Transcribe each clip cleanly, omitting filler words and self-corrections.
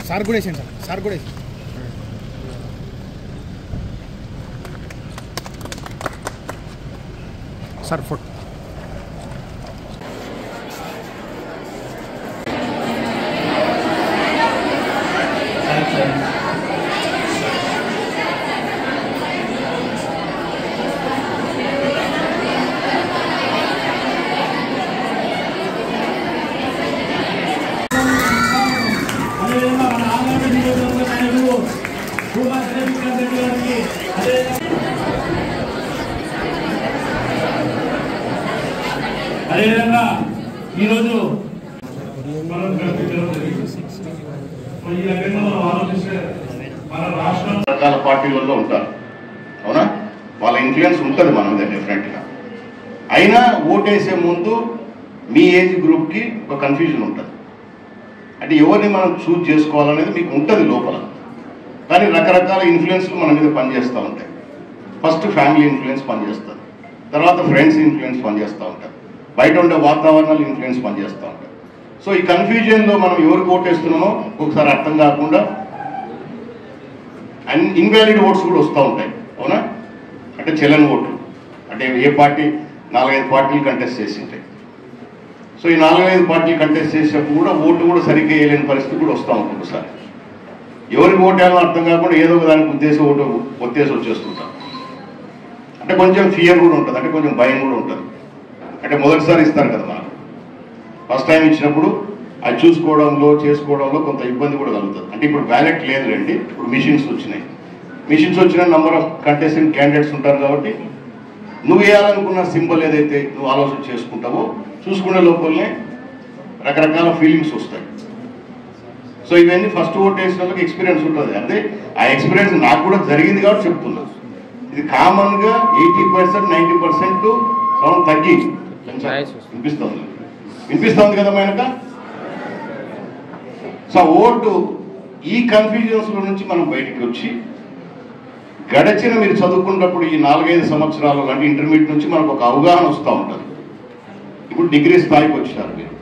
Sir కూడా వేసాను sir కూడా వేసాను సార్ ఫోటో అదేవిధంగా ఈరోజు మన రాష్ట్రం రకాల పార్టీలలో ఉంటారు అవునా, వాళ్ళ ఇన్ఫ్లుయెన్స్ ఉంటుంది మన మీద డెఫినెట్గా. అయినా ఓటేసే ముందు మీ ఏజ్ గ్రూప్కి ఒక కన్ఫ్యూజన్ ఉంటుంది. అంటే ఎవరిని మనం చూజ్ చేసుకోవాలనేది మీకు ఉంటుంది లోపల, కానీ రకరకాల ఇన్ఫ్లుయెన్స్లు మన మీద పనిచేస్తూ ఉంటాయి. ఫస్ట్ ఫ్యామిలీ ఇన్ఫ్లుయెన్స్ పనిచేస్తుంది, తర్వాత ఫ్రెండ్స్ ఇన్ఫ్లుయెన్స్ పనిచేస్తూ ఉంటారు, బయట ఉండే వాతావరణాలు ఇన్ఫ్లుయెన్స్ పనిచేస్తూ ఉంటాయి. సో ఈ కన్ఫ్యూజన్లో మనం ఎవరికి ఓటేస్తున్నామో ఒకసారి అర్థం కాకుండా ఇన్వాలిడ్ ఓట్స్ కూడా వస్తూ ఉంటాయి అవునా. అంటే చెల్లని ఓట్లు, అంటే ఏ పార్టీ 4-5 పార్టీలు కంటెస్ట్ చేసి ఉంటాయి. సో ఈ 4-5 పార్టీలు కంటెస్ట్ చేసేటప్పుడు కూడా ఓటు కూడా సరిగ్గా వేయలేని పరిస్థితి కూడా వస్తూ ఉంటుంది. ఒకసారి ఎవరికి ఓటు వేయాలో అర్థం కాకుండా ఏదో ఒక దానికి ఉద్దేశం ఓటు ఒత్తేసి వచ్చేస్తుంటాం. అంటే కొంచెం ఫియర్ కూడా ఉంటుంది, అంటే కొంచెం భయం కూడా ఉంటుంది. అంటే మొదటిసారి ఇస్తారు కదా మనకు, ఫస్ట్ టైం ఇచ్చినప్పుడు అది చూసుకోవడంలో చేసుకోవడంలో కొంత ఇబ్బంది కూడా కలుగుతుంది. అంటే ఇప్పుడు బ్యాలెట్ లేదు రండి, ఇప్పుడు మిషన్స్ వచ్చినాయి. మిషన్స్ వచ్చిన నెంబర్ ఆఫ్ కంటెస్టెంట్ క్యాండిడేట్స్ ఉంటారు కాబట్టి నువ్వు వేయాలనుకున్న సింబల్ ఏదైతే నువ్వు ఆలోచన చేసుకుంటావో చూసుకునే లోపలనే రకరకాల ఫీలింగ్స్ వస్తాయి. సో ఇవన్నీ ఫస్ట్ ఓట్ వేసిన వాళ్ళకి ఎక్స్పీరియన్స్ ఉంటుంది. అంటే ఆ ఎక్స్పీరియన్స్ నాకు కూడా జరిగింది కాబట్టి చెప్తున్నా. ఇది కామన్గా 80%, 90% సౌండ్ తగ్గి వినిపిస్తుంది కదా మనక. సో ఓటు ఈ కన్ఫ్యూజన్స్ లో నుంచి మనం బయటికి వచ్చి గడిచిన మీరు చదువుకున్నప్పుడు ఈ 4-5 సంవత్సరాలు అంటే ఇంటర్మీడియట్ నుంచి మనకు ఒక అవగాహన వస్తూ ఉంటుంది. ఇప్పుడు డిగ్రీ స్థాయికి వచ్చినారు, మీరు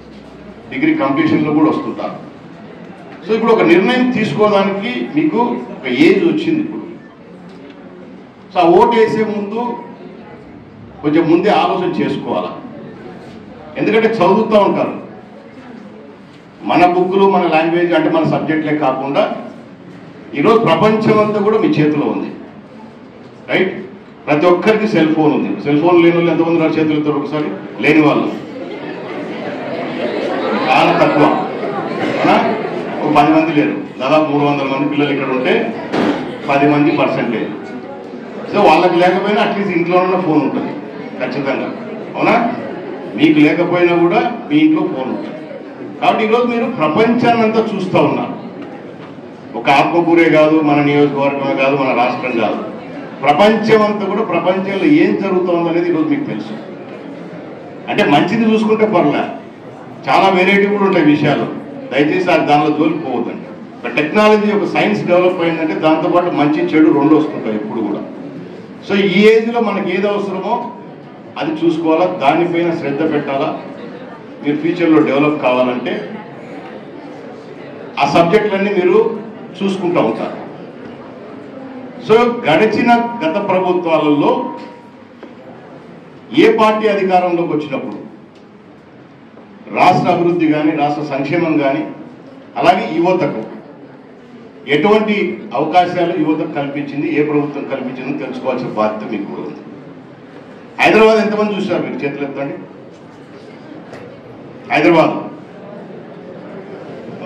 డిగ్రీ కంప్లీషన్లో కూడా వస్తుంటారు. సో ఇప్పుడు ఒక నిర్ణయం తీసుకోవడానికి మీకు ఒక ఏజ్ వచ్చింది ఇప్పుడు. సో ఆ ఓటు వేసే ముందు కొంచెం ముందే ఆలోచన చేసుకోవాలా. ఎందుకంటే చదువుతూ ఉంటారు, మన బుక్లు మన లాంగ్వేజ్ అంటే మన సబ్జెక్ట్లే కాకుండా ఈరోజు ప్రపంచం అంతా కూడా మీ చేతిలో ఉంది, రైట్. ప్రతి ఒక్కరికి సెల్ ఫోన్ ఉంది. సెల్ ఫోన్ లేని వాళ్ళు ఎంతమంది నా చేతులతో ఒకసారి లేని వాళ్ళు చాలా తక్కువ, ఒక 10 మంది లేరు. దాదాపు 300 మంది పిల్లలు ఇక్కడ ఉంటే 10 మంది పర్సెంటేజ్. సో వాళ్ళకి లేకపోయినా అట్లీస్ట్ ఇంట్లో ఉన్న ఫోన్ ఉంటుంది ఖచ్చితంగా, అవునా. మీకు లేకపోయినా కూడా మీ ఇంట్లో ఫోన్ ఉంటుంది. కాబట్టి ఈరోజు మీరు ప్రపంచాన్ని అంతా చూస్తూ ఉన్నారు. ఒక ఆత్మకూరే కాదు, మన నియోజకవర్గమే కాదు, మన రాష్ట్రం కాదు, ప్రపంచం అంతా కూడా ప్రపంచంలో ఏం జరుగుతుందో అనేది ఈరోజు మీకు తెలుసు. అంటే మంచిది చూసుకుంటే పర్లే, చాలా వెరైటీ కూడా ఉంటాయి విషయాలు. దయచేసి అది దానిలో జోలిపోవద్దండి. ఒక టెక్నాలజీ, ఒక సైన్స్ డెవలప్ అయిందంటే దాంతోపాటు మంచి చెడు రెండు వస్తుంటాయి ఎప్పుడు కూడా. సో ఈ ఏజ్లో మనకి ఏది అవసరమో అది చూసుకోవాలా, దానిపైన శ్రద్ధ పెట్టాలా. మీరు ఫ్యూచర్లో డెవలప్ కావాలంటే ఆ సబ్జెక్టులన్నీ మీరు చూసుకుంటూ ఉంటారు. సో గడిచిన గత ప్రభుత్వాలలో ఏ పార్టీ అధికారంలోకి వచ్చినప్పుడు రాష్ట్ర అభివృద్ధి కానీ రాష్ట్ర సంక్షేమం కానీ అలాగే యువతకు ఎటువంటి అవకాశాలు యువతకు కల్పించింది, ఏ ప్రభుత్వం కల్పించిందో తెలుసుకోవాల్సిన బాధ్యత మీకు కూడా ఉంది. హైదరాబాద్ ఎంతమంది చూసారు మీరు? చేతులు ఎత్తండి. హైదరాబాద్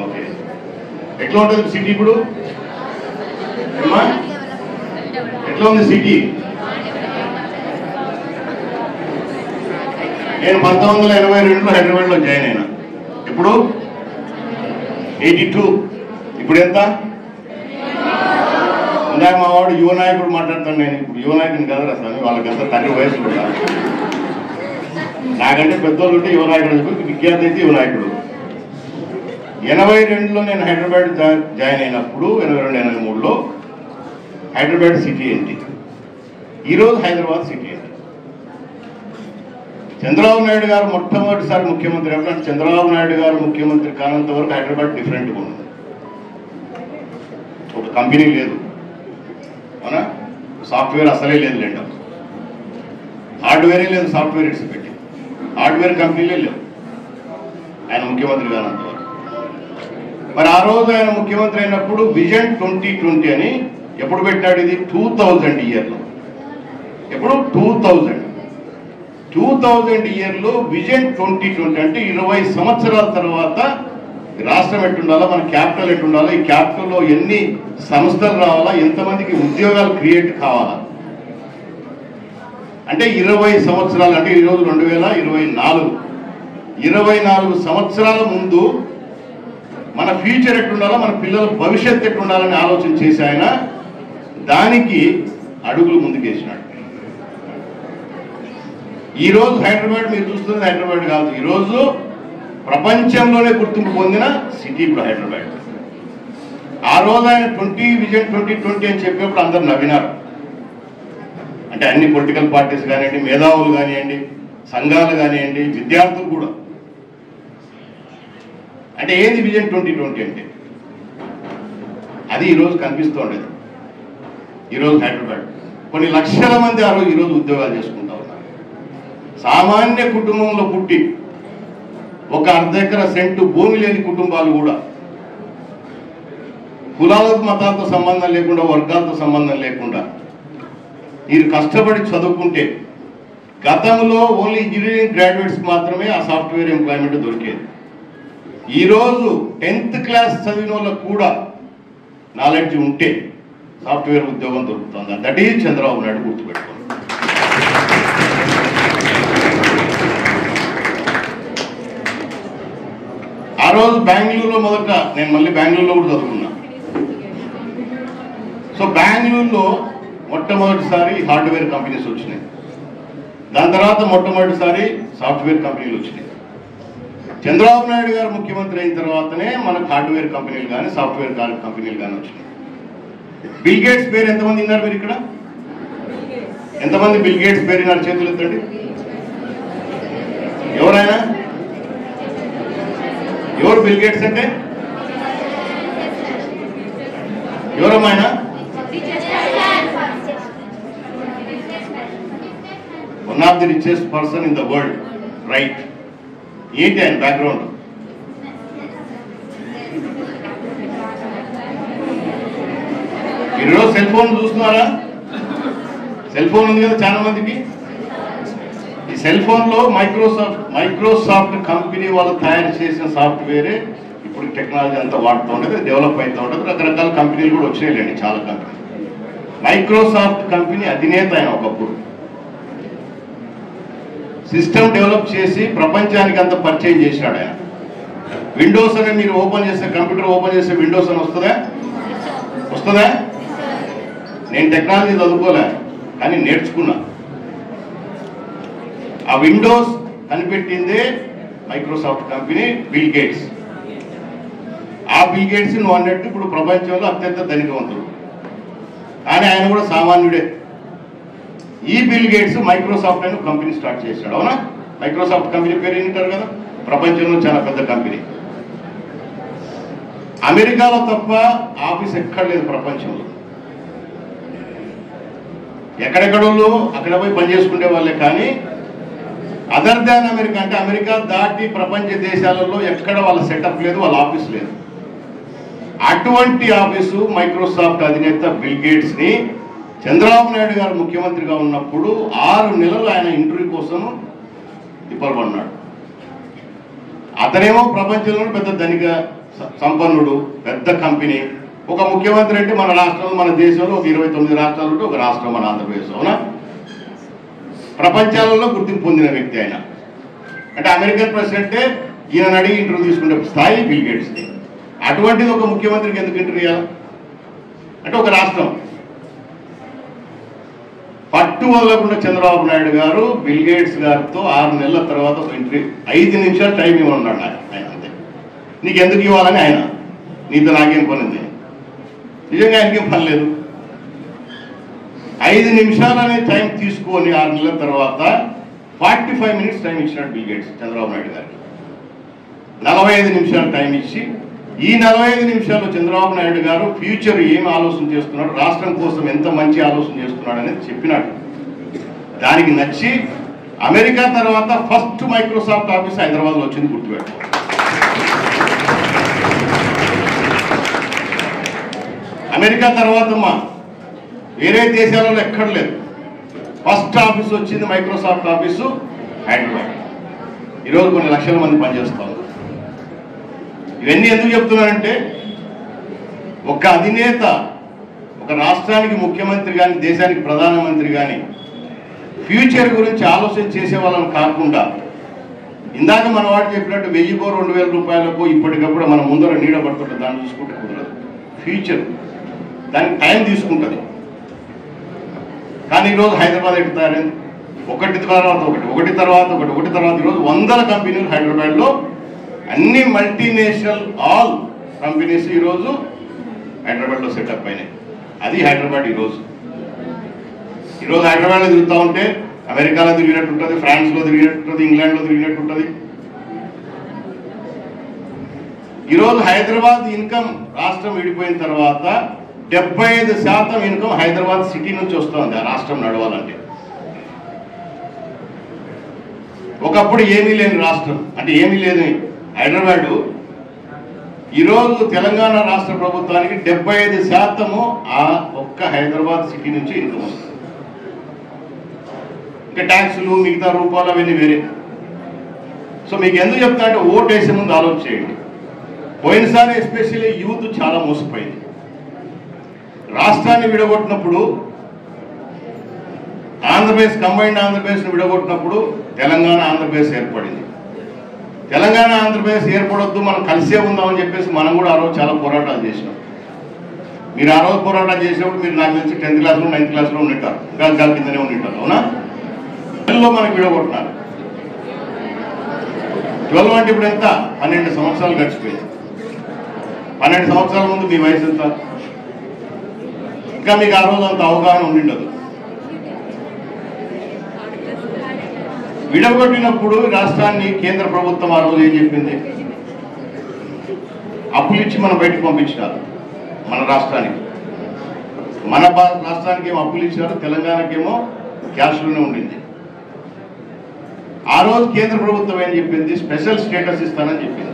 ఓకే, ఎట్లా ఉంటుంది సిటీ ఇప్పుడు? ఎట్లా ఉంది సిటీ? నేను 1982లో హైదరాబాద్లో జాయిన్ అయినా. ఇప్పుడు 82. ఇప్పుడు ఎంత ఇందాక మా వాడు యువ నాయకుడు మాట్లాడతాను. నేను ఇప్పుడు యువ నాయకుని కదా స్వామి, వాళ్ళకంతా తండ్రి వయసు కూడా నాకంటే పెద్దోళ్ళు ఉంటే యువ నాయకుడు చెప్పి విద్యార్థి అయితే యువ నాయకుడు. 82లో నేను హైదరాబాద్ జాయిన్ అయినప్పుడు 82-83లో హైదరాబాద్ సిటీ ఏంటి, ఈరోజు హైదరాబాద్ సిటీ ఏంటి. చంద్రబాబు నాయుడు గారు మొట్టమొదటిసారి ముఖ్యమంత్రి అప్పుడు చంద్రబాబు నాయుడు గారు ముఖ్యమంత్రి కానంత వరకు హైదరాబాద్ డిఫరెంట్గా ఉంది. ఒక కంపెనీ లేదు, అవునా, సాఫ్ట్వేర్ అసలే లేదు, లేండి హార్డ్వేరే లేదు, సాఫ్ట్వేర్ ఇట్స్ పెట్టి హార్డ్వేర్ కంపెనీలే లేవు ఆయన ముఖ్యమంత్రి కానంత వరకు. మరి ఆ రోజు ఆయన ముఖ్యమంత్రి అయినప్పుడు విజన్ 2020 అని ఎప్పుడు పెట్టాడు? ఇది 2000 ఇయర్లో. ఎప్పుడు? 2000 ఇయర్లో విజన్ 2020 అంటే 20 సంవత్సరాల తర్వాత రాష్ట్రం ఎట్టుండాలా, మన క్యాపిటల్ ఎట్టుండాలా, ఈ క్యాపిటల్లో ఎన్ని సంస్థలు రావాలా, ఎంతమందికి ఉద్యోగాలు క్రియేట్ కావాలా అంటే 20 సంవత్సరాలు. అంటే ఈరోజు 2024, 24 సంవత్సరాల ముందు మన ఫ్యూచర్ ఎట్టుండాలా, మన పిల్లల భవిష్యత్తు ఎట్టుండాలని ఆలోచన చేసి ఆయన దానికి అడుగులు ముందుకేసినాడు. ఈరోజు హైదరాబాద్ మీరు చూస్తున్నది హైదరాబాద్ కాదు, ఈరోజు ప్రపంచంలోనే గుర్తింపు పొందిన సిటీ ఇప్పుడు హైదరాబాద్. ఆ రోజు ఆయన విజన్ 2020 అని చెప్పినప్పుడు అందరు నవ్వినారు. అంటే అన్ని పొలిటికల్ పార్టీస్ కానివ్వండి, మేధావులు కానివ్వండి, సంఘాలు కానివ్వండి, విద్యార్థులు కూడా. అంటే ఏది విజన్ 2020 అంటే? అది ఈరోజు కనిపిస్తూ ఉండేది. ఈరోజు హైదరాబాద్ కొన్ని లక్షల మంది ఆ రోజు ఈరోజు ఉద్యోగాలు చేసుకుంటా ఉన్నారు. సామాన్య కుటుంబంలో పుట్టి ఒక అర్ధ ఎకరా సెంటు భూమి లేని కుటుంబాలు కూడా కులాలతో మతాలతో సంబంధం లేకుండా, వర్గాలతో సంబంధం లేకుండా మీరు కష్టపడి చదువుకుంటే గతంలో ఓన్లీ ఇంజనీరింగ్ గ్రాడ్యుయేట్స్ మాత్రమే ఆ సాఫ్ట్వేర్ ఎంప్లాయ్మెంట్ దొరికేది. ఈరోజు 10th క్లాస్ చదివిన వాళ్ళకు కూడా నాలెడ్జ్ ఉంటే సాఫ్ట్వేర్ ఉద్యోగం దొరుకుతుంది. దట్ ఈజ్ చంద్రబాబు నాయుడు, గుర్తుపెట్టుకోండి. ఆ రోజు బెంగళూరులో మొదట నేను మళ్ళీ బెంగళూరులో కూడా చదువుకున్నా. సో బెంగళూరులో మొట్టమొదటిసారి హార్డ్వేర్ కంపెనీస్ వచ్చినాయి. దాని తర్వాత మొట్టమొదటిసారి సాఫ్ట్వేర్ కంపెనీలు వచ్చినాయి. చంద్రబాబు నాయుడు గారు ముఖ్యమంత్రి అయిన తర్వాతనే మనకు హార్డ్వేర్ కంపెనీలు కానీ సాఫ్ట్వేర్ కంపెనీలు కానీ వచ్చినాయి. బిల్ గేట్స్ పేరు ఎంతమంది విన్నారు మీరు ఇక్కడ? ఎంతమంది బిల్ గేట్స్ పేరు విన్నారు? చేతులు ఎత్తండి. ఎవరైనా? ఎవరు బిల్ గేట్స్ అంటే? ఎవరమ్మాయన? One of the richest person in the world, right? ఏంటి ఆయన బ్యాక్గ్రౌండ్? ఈరోజు సెల్ ఫోన్ చూస్తున్నారా? సెల్ ఫోన్ ఉంది కదా చాలా మందికి. ఈ సెల్ ఫోన్ లో మైక్రోసాఫ్ట్ కంపెనీ వాళ్ళు తయారు చేసిన సాఫ్ట్వేరే ఇప్పుడు టెక్నాలజీ అంతా వాడుతూ ఉండదు, డెవలప్ అవుతూ ఉంటుంది. రకరకాల కంపెనీలు కూడా వచ్చినాయిలేండి, చాలా కంపెనీ. మైక్రోసాఫ్ట్ కంపెనీ అధినేత ఆయన ఒకప్పుడు. సిస్టమ్ డెవలప్ చేసి ప్రపంచానికి అంత పరిచయం చేశాడు ఆయన. విండోస్ అని మీరు ఓపెన్ చేస్తే, కంప్యూటర్ ఓపెన్ చేస్తే విండోస్ అని వస్తుందా? వస్తుందా? నేను టెక్నాలజీ చదువుకోలే, కానీ నేర్చుకున్నా. ఆ విండోస్ కనిపెట్టిందే మైక్రోసాఫ్ట్ కంపెనీ, బిల్ గేట్స్. ఆ బిల్ గేట్స్ నువ్వు అన్నట్టు ఇప్పుడు ప్రపంచంలో అత్యంత ధనికవంతుడు, కానీ ఆయన కూడా సామాన్యుడే. ఈ బిల్ గేట్స్ మైక్రోసాఫ్ట్ అనే కంపెనీ స్టార్ట్ చేశాడు, అవునా? మైక్రోసాఫ్ట్ కంపెనీ పేరు వింటారు కదా, ప్రపంచంలో చాలా పెద్ద కంపెనీ. అమెరికాలో తప్ప ఆఫీస్ ఎక్కడ లేదు ప్రపంచంలో. ఎక్కడెక్కడోళ్ళు అక్కడ పోయి పనిచేసుకునే వాళ్ళే, కానీ అదర్ దాన్ అమెరికా అంటే అమెరికా దాటి ప్రపంచ దేశాలలో ఎక్కడ వాళ్ళ సెటప్ లేదు, వాళ్ళ ఆఫీస్ లేదు. అటువంటి ఆఫీసు మైక్రోసాఫ్ట్ అధినేత బిల్ గేట్స్ ని చంద్రబాబు నాయుడు గారు ముఖ్యమంత్రిగా ఉన్నప్పుడు 6 నెలలు ఆయన ఇంటర్వ్యూ కోసం తిప్పలబడినాడు. అతనేమో ప్రపంచంలో పెద్ద ధనిక సంపన్నుడు, పెద్ద కంపెనీ. ఒక ముఖ్యమంత్రి అంటే మన రాష్ట్రంలో, మన దేశంలో ఒక 29 రాష్ట్రాలు ఉంటే ఒక రాష్ట్రం మన ఆంధ్రప్రదేశ్, అవునా? ప్రపంచాలలో గుర్తింపు పొందిన వ్యక్తి ఆయన. అంటే అమెరికన్ ప్రెసిడెంటే ఈయన అడిగి ఇంటర్వ్యూ తీసుకునే స్థాయి బిల్ గేట్స్ది. అటువంటిది ఒక ముఖ్యమంత్రికి ఎందుకు ఇంటర్వ్యూ చేయాలి? అంటే ఒక రాష్ట్రం పట్టు వదలకుండా చంద్రబాబు నాయుడు గారు బిల్ గేట్స్ గారితో 6 నెలల తర్వాత ఒక ఇంటర్వ్యూ 5 నిమిషాలు టైం ఇవ్వన్నాడు ఆయన. అంతే, నీకు ఎందుకు ఇవ్వాలని ఆయన, నీతో నాకేం పనింది, నిజంగా ఆయనకేం పని లేదు. 5 నిమిషాలనే టైం తీసుకొని 6 నెలల తర్వాత 45 మినిట్స్ టైం ఇచ్చినాడు బిల్ గేట్స్ చంద్రబాబు నాయుడు గారికి. 45 నిమిషాలు టైం ఇచ్చి ఈ 45 నిమిషాల్లో చంద్రబాబు నాయుడు గారు ఫ్యూచర్ ఏం ఆలోచన చేస్తున్నాడు, రాష్ట్రం కోసం ఎంత మంచి ఆలోచన చేస్తున్నాడు అనేది చెప్పినాడు. దానికి నచ్చి అమెరికా తర్వాత ఫస్ట్ మైక్రోసాఫ్ట్ ఆఫీస్ హైదరాబాద్లో వచ్చింది, గుర్తుపెట్టు. అమెరికా తర్వాత వేరే దేశాలలో ఎక్కడ లేదు, ఫస్ట్ ఆఫీస్ వచ్చింది మైక్రోసాఫ్ట్ ఆఫీసు హైదరాబాద్. ఈరోజు కొన్ని లక్షల మంది పనిచేస్తారు. ఇవన్నీ ఎందుకు చెప్తున్నానంటే, ఒక అధినేత ఒక రాష్ట్రానికి ముఖ్యమంత్రి కానీ దేశానికి ప్రధానమంత్రి కానీ ఫ్యూచర్ గురించి ఆలోచన చేసే వాళ్ళని కాకుండా, ఇందాక మన వాడు చెప్పినట్టు 1000కో 2000 రూపాయలకో ఇప్పటికప్పుడు మన ముందర నీడ పడుతుంటుంది, దాన్ని చూసుకుంటే కుదరదు. ఫ్యూచర్ దానికి టైం తీసుకుంటుంది. కానీ ఈరోజు హైదరాబాద్ ఎడుతారని ఒకటి తర్వాత ఈరోజు 100 కంపెనీలు హైదరాబాద్లో, అన్ని మల్టీనేషనల్ ఆల్ కంపెనీస్ ఈరోజు హైదరాబాద్లో సెటప్ అయినాయి. అది హైదరాబాద్ ఈరోజు హైదరాబాద్లో తిరుగుతూ ఉంటే అమెరికాలో తిరిగినట్టు ఉంటుంది, ఫ్రాన్స్లో తిరిగినట్టు ఉంటుంది, ఇంగ్లాండ్లో తిరిగినట్టు ఉంటుంది. ఈరోజు హైదరాబాద్ ఇన్కమ్ రాష్ట్రం విడిపోయిన తర్వాత 75% ఇన్కమ్ హైదరాబాద్ సిటీ నుంచి వస్తుంది ఆ రాష్ట్రం నడవాలంటే. ఒకప్పుడు ఏమీ లేని రాష్ట్రం, అంటే ఏమీ లేదు హైదరాబాద్. ఈరోజు తెలంగాణ రాష్ట్ర ప్రభుత్వానికి 75% ఆ ఒక్క హైదరాబాద్ సిటీ నుంచి ఇన్కమ్ వస్తుంది. ఇంకా ట్యాక్సులు మిగతా రూపాయలు అవన్నీ వేరే. సో మీకు ఎందుకు చెప్తా అంటే, ఓటు వేసే ముందు ఆలోచన చేయండి. పోయినసారి ఎస్పెషల్లీ యూత్ చాలా మోసపోయింది. రాష్ట్రాన్ని విడగొట్టినప్పుడు, ఆంధ్రప్రదేశ్ కంబైన్డ్ ఆంధ్రప్రదేశ్ని విడగొట్టినప్పుడు తెలంగాణ ఆంధ్రప్రదేశ్ ఏర్పడింది. తెలంగాణ ఆంధ్రప్రదేశ్ ఏర్పడొద్దు, మనం కలిసే ఉందామని చెప్పేసి మనం కూడా ఆ రోజు చాలా పోరాటాలు చేసినాం. మీరు ఆ రోజు పోరాటాలు చేసినప్పుడు మీరు నాకు తెలిసి 10th క్లాస్లో 9th క్లాస్లో ఉండింటారు, ఇంకా కిందనే ఉండింటారు, అవునా? 12లో మనకు విడగొట్టినారు. 12 అంటే ఇప్పుడు ఎంత? 12 సంవత్సరాలు గడిచిపోయింది. 12 సంవత్సరాల ముందు మీ వయసు ఎంత? ఇంకా మీకు ఆ రోజు అంత అవగాహన ఉండిండదు. విడగొట్టినప్పుడు రాష్ట్రాన్ని కేంద్ర ప్రభుత్వం ఆ రోజు ఏం చెప్పింది? అప్పులు ఇచ్చి మనం బయటకు పంపించినారు మన రాష్ట్రానికి. మన రాష్ట్రానికి ఏమో అప్పులు ఇచ్చారు, తెలంగాణకేమో క్యాష్లోనే ఉండింది. ఆ రోజు కేంద్ర ప్రభుత్వం ఏం చెప్పింది? స్పెషల్ స్టేటస్ ఇస్తానని చెప్పింది.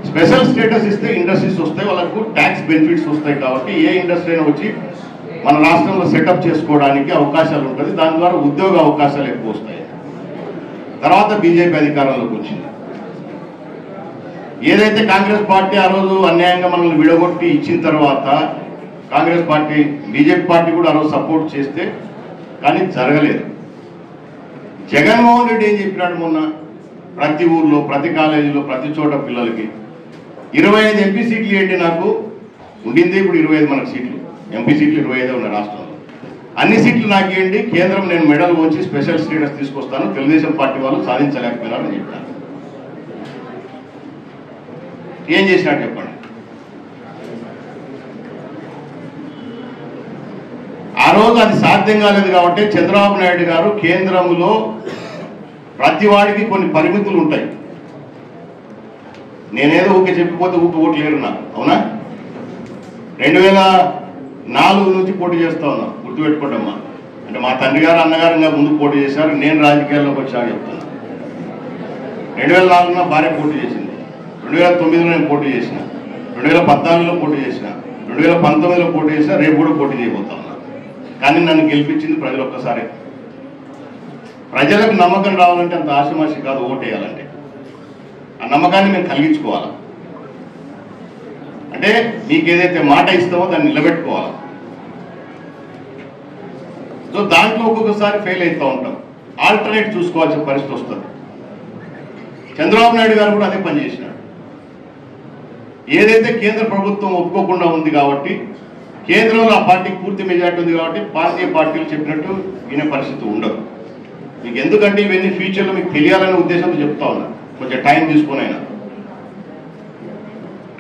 స్పెషల్ స్టేటస్ ఇస్తే ఇండస్ట్రీస్ వస్తాయి, వాళ్ళకు ట్యాక్స్ బెనిఫిట్స్ వస్తాయి. కాబట్టి ఏ ఇండస్ట్రీ అయినా వచ్చి మన రాష్ట్రంలో సెటప్ చేసుకోవడానికి అవకాశాలు ఉంటుంది, దాని ద్వారా ఉద్యోగ అవకాశాలు ఎక్కువ వస్తాయి. తర్వాత బీజేపీ అధికారంలోకి వచ్చింది. ఏదైతే కాంగ్రెస్ పార్టీ ఆ రోజు అన్యాయంగా మనల్ని విడగొట్టి ఇచ్చిన తర్వాత కాంగ్రెస్ పార్టీ, బీజేపీ పార్టీ కూడా ఆ రోజు సపోర్ట్ చేస్తే కానీ జరగలేదు. జగన్మోహన్ రెడ్డి ఏం చెప్పినాడు మొన్న? ప్రతి ఊర్లో, ప్రతి కాలేజీలో, ప్రతి చోట పిల్లలకి 25 ఎంపీ సీట్లు ఏంటి నాకు ఉండింది. ఇప్పుడు 25 మనకు సీట్లు, ఎంపీ సీట్లు 25 ఉన్న రాష్ట్రంలో. అన్ని సీట్లు నాకు ఇవ్వండి, కేంద్రం నేను మెడల్ వచ్చి స్పెషల్ స్టేటస్ తీసుకొస్తాను, తెలుగుదేశం పార్టీ వాళ్ళు సాధించలేకపోయినారని చెప్పారు. ఏం చేసినాడు చెప్పండి? ఆ రోజు అది సాధ్యం కాలేదు కాబట్టి చంద్రబాబు నాయుడు గారు కేంద్రంలో ప్రతి వాడికి కొన్ని పరిమితులు ఉంటాయి. నేనేదో ఊకే చెప్పిపోతే ఓట్లు లేరు నాకు, అవునా? 2004 నుంచి పోటీ చేస్తా ఉన్నా, గుర్తుపెట్టుకోండమ్మా. అంటే మా తండ్రి గారు, అన్నగారు ఇంకా ముందు పోటీ చేశారు, నేను రాజకీయాల్లోకి వచ్చాక చెప్తాను. 2004లో భార్య పోటీ చేసింది, 2009లో నేను పోటీ చేసిన, 2014లో పోటీ చేసిన, 2019లో పోటీ చేసిన, రేపు కూడా పోటీ చేయబోతా ఉన్నా. కానీ నన్ను గెలిపించింది ప్రజలు ఒక్కసారి. ప్రజలకు నమ్మకం రావాలంటే అంత ఆశమాషి కాదు ఓటేయాలంటే. ఆ నమ్మకాన్ని మేము కలిగించుకోవాలి. అంటే మీకు ఏదైతే మాట ఇస్తామో దాన్ని నిలబెట్టుకోవాలి. సో దాంట్లో ఒక్కొక్కసారి ఫెయిల్ అవుతూ ఉంటాం, ఆల్టర్నేట్ చూసుకోవాల్సిన పరిస్థితి వస్తుంది. చంద్రబాబు నాయుడు గారు కూడా అదే పని చేసినాడు. ఏదైతే కేంద్ర ప్రభుత్వం ఒప్పుకోకుండా ఉంది కాబట్టి కేంద్రంలో ఆ పార్టీకి పూర్తి మెజార్టీ ఉంది కాబట్టి ప్రాంతీయ పార్టీలు చెప్పినట్టు వినే పరిస్థితి ఉండదు. మీకు ఎందుకంటే ఇవన్నీ ఫ్యూచర్లో మీకు తెలియాలనే ఉద్దేశంతో చెప్తా ఉన్నా, కొంచెం టైం తీసుకొని అయినా.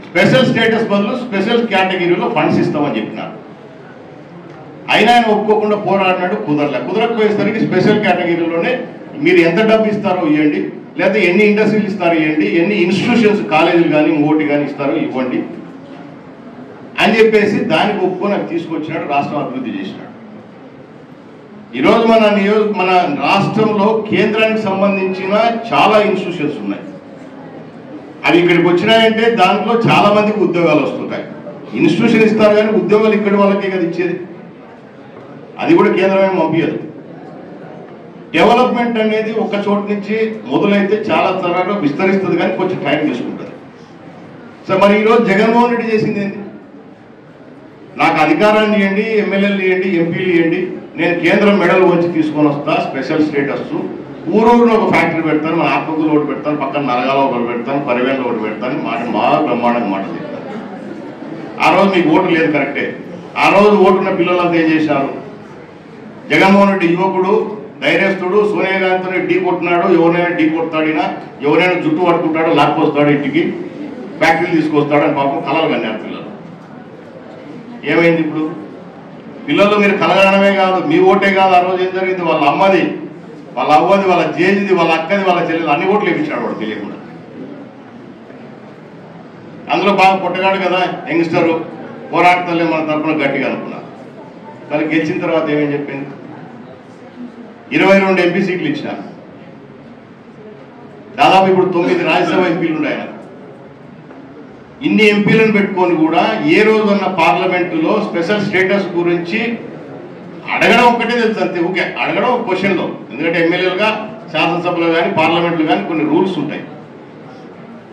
స్పెషల్ స్టేటస్ బదులు స్పెషల్ కేటగిరీలో ఫండ్స్ ఇస్తామని చెప్పినారు. అయినా ఆయన ఒప్పుకోకుండా పోరాడినాడు, కుదరకపోయేసరికి స్పెషల్ కేటగిరీలోనే మీరు ఎంత డబ్బు ఇస్తారో ఇవ్వండి, లేకపోతే ఎన్ని ఇండస్ట్రీలు ఇస్తారో ఇవ్వండి, ఎన్ని ఇన్స్టిట్యూషన్స్ కాలేజీలు కానీ ఇంకోటి కానీ ఇస్తారో ఇవ్వండి అని చెప్పేసి దానికి ఒప్పుకొని అది తీసుకొచ్చినాడు, రాష్ట్రం అభివృద్ధి చేసినాడు. ఈరోజు మన రాష్ట్రంలో కేంద్రానికి సంబంధించిన చాలా ఇన్స్టిట్యూషన్స్ ఉన్నాయి. అవి ఇక్కడికి వచ్చినాయంటే దాంట్లో చాలా మందికి ఉద్యోగాలు వస్తుంటాయి. ఇన్స్టిట్యూషన్ ఇస్తారు కానీ ఉద్యోగాలు ఇక్కడి వాళ్ళకే కదా ఇచ్చేది, అది కూడా కేంద్రమే పంపించదు. డెవలప్మెంట్ అనేది ఒక చోటు నుంచి మొదలైతే చాలా త్వరగా విస్తరిస్తుంది కానీ కొంచెం టైం తీసుకుంటుంది. సో మరి ఈరోజు జగన్మోహన్ రెడ్డి చేసింది ఏంటి? నాకు అధికారాన్ని ఇవ్వండి, ఎమ్మెల్యేలు ఇవ్వండి, ఎంపీలు ఇవ్వండి, నేను కేంద్రం మెడల్ వచ్చి తీసుకొని వస్తా, స్పెషల్ స్టేటస్, ఊరూరులో ఒక ఫ్యాక్టరీ పెడతాను, మన ఆత్మకూరులో ఒకటి పెడతాను, పక్కన నరగాలో ఒకటి పెడతాను, పరివేలో ఒకటి పెడతాను, మాట బాగా బ్రహ్మాండంగా మాట చెప్తాను. ఆ రోజు మీకు ఓటు లేదు కరెక్టే. ఆ రోజు ఓటున్న పిల్లలంతా ఏం చేశారు? జగన్మోహన్ రెడ్డి యువకుడు, ధైర్యస్తుడు, సోనియా గాంధీతో ఢీ కొట్టినాడు, ఎవరైనా ఢీ కొడతాడినా, ఎవరైనా జుట్టు పట్టుకుంటాడో లాక్కొస్తాడు, ఇంటికి ఫ్యాక్టరీలు తీసుకొస్తాడు అని పాపం కలలు కన్నారు పిల్లలు. ఏమైంది ఇప్పుడు? పిల్లలు మీరు కలగడమే కాదు, మీ ఓటే కాదు, ఆ రోజు ఏం జరిగింది? వాళ్ళ అమ్మది, వాళ్ళ అవ్వది, వాళ్ళ జేజిది, వాళ్ళ అక్కది, వాళ్ళ చెల్లిది, అన్ని ఓట్లు ఇప్పించాడు వాడు తెలియకుండా. అందులో బాగా పుట్టగాడు కదా యంగ్స్టరు, పోరాడతలే మన తరఫున గట్టిగా అనుకున్నారు. కానీ గెలిచిన తర్వాత ఏమేం చెప్పింది? 22 ఎంపీ సీట్లు ఇచ్చినారు. దాదాపు ఇప్పుడు 9 రాజ్యసభ ఎంపీలు ఉన్నాయి. ఆయన ఇన్ని ఎంపీలను పెట్టుకొని కూడా ఏ రోజున్న పార్లమెంటులో స్పెషల్ స్టేటస్ గురించి అడగడం ఒక్కటే తెలుసు అంతే. ఓకే, అడగడం ఒక క్వశ్చన్లో, ఎందుకంటే ఎమ్మెల్యేలుగా శాసనసభలో కానీ పార్లమెంట్లో కానీ కొన్ని రూల్స్ ఉంటాయి.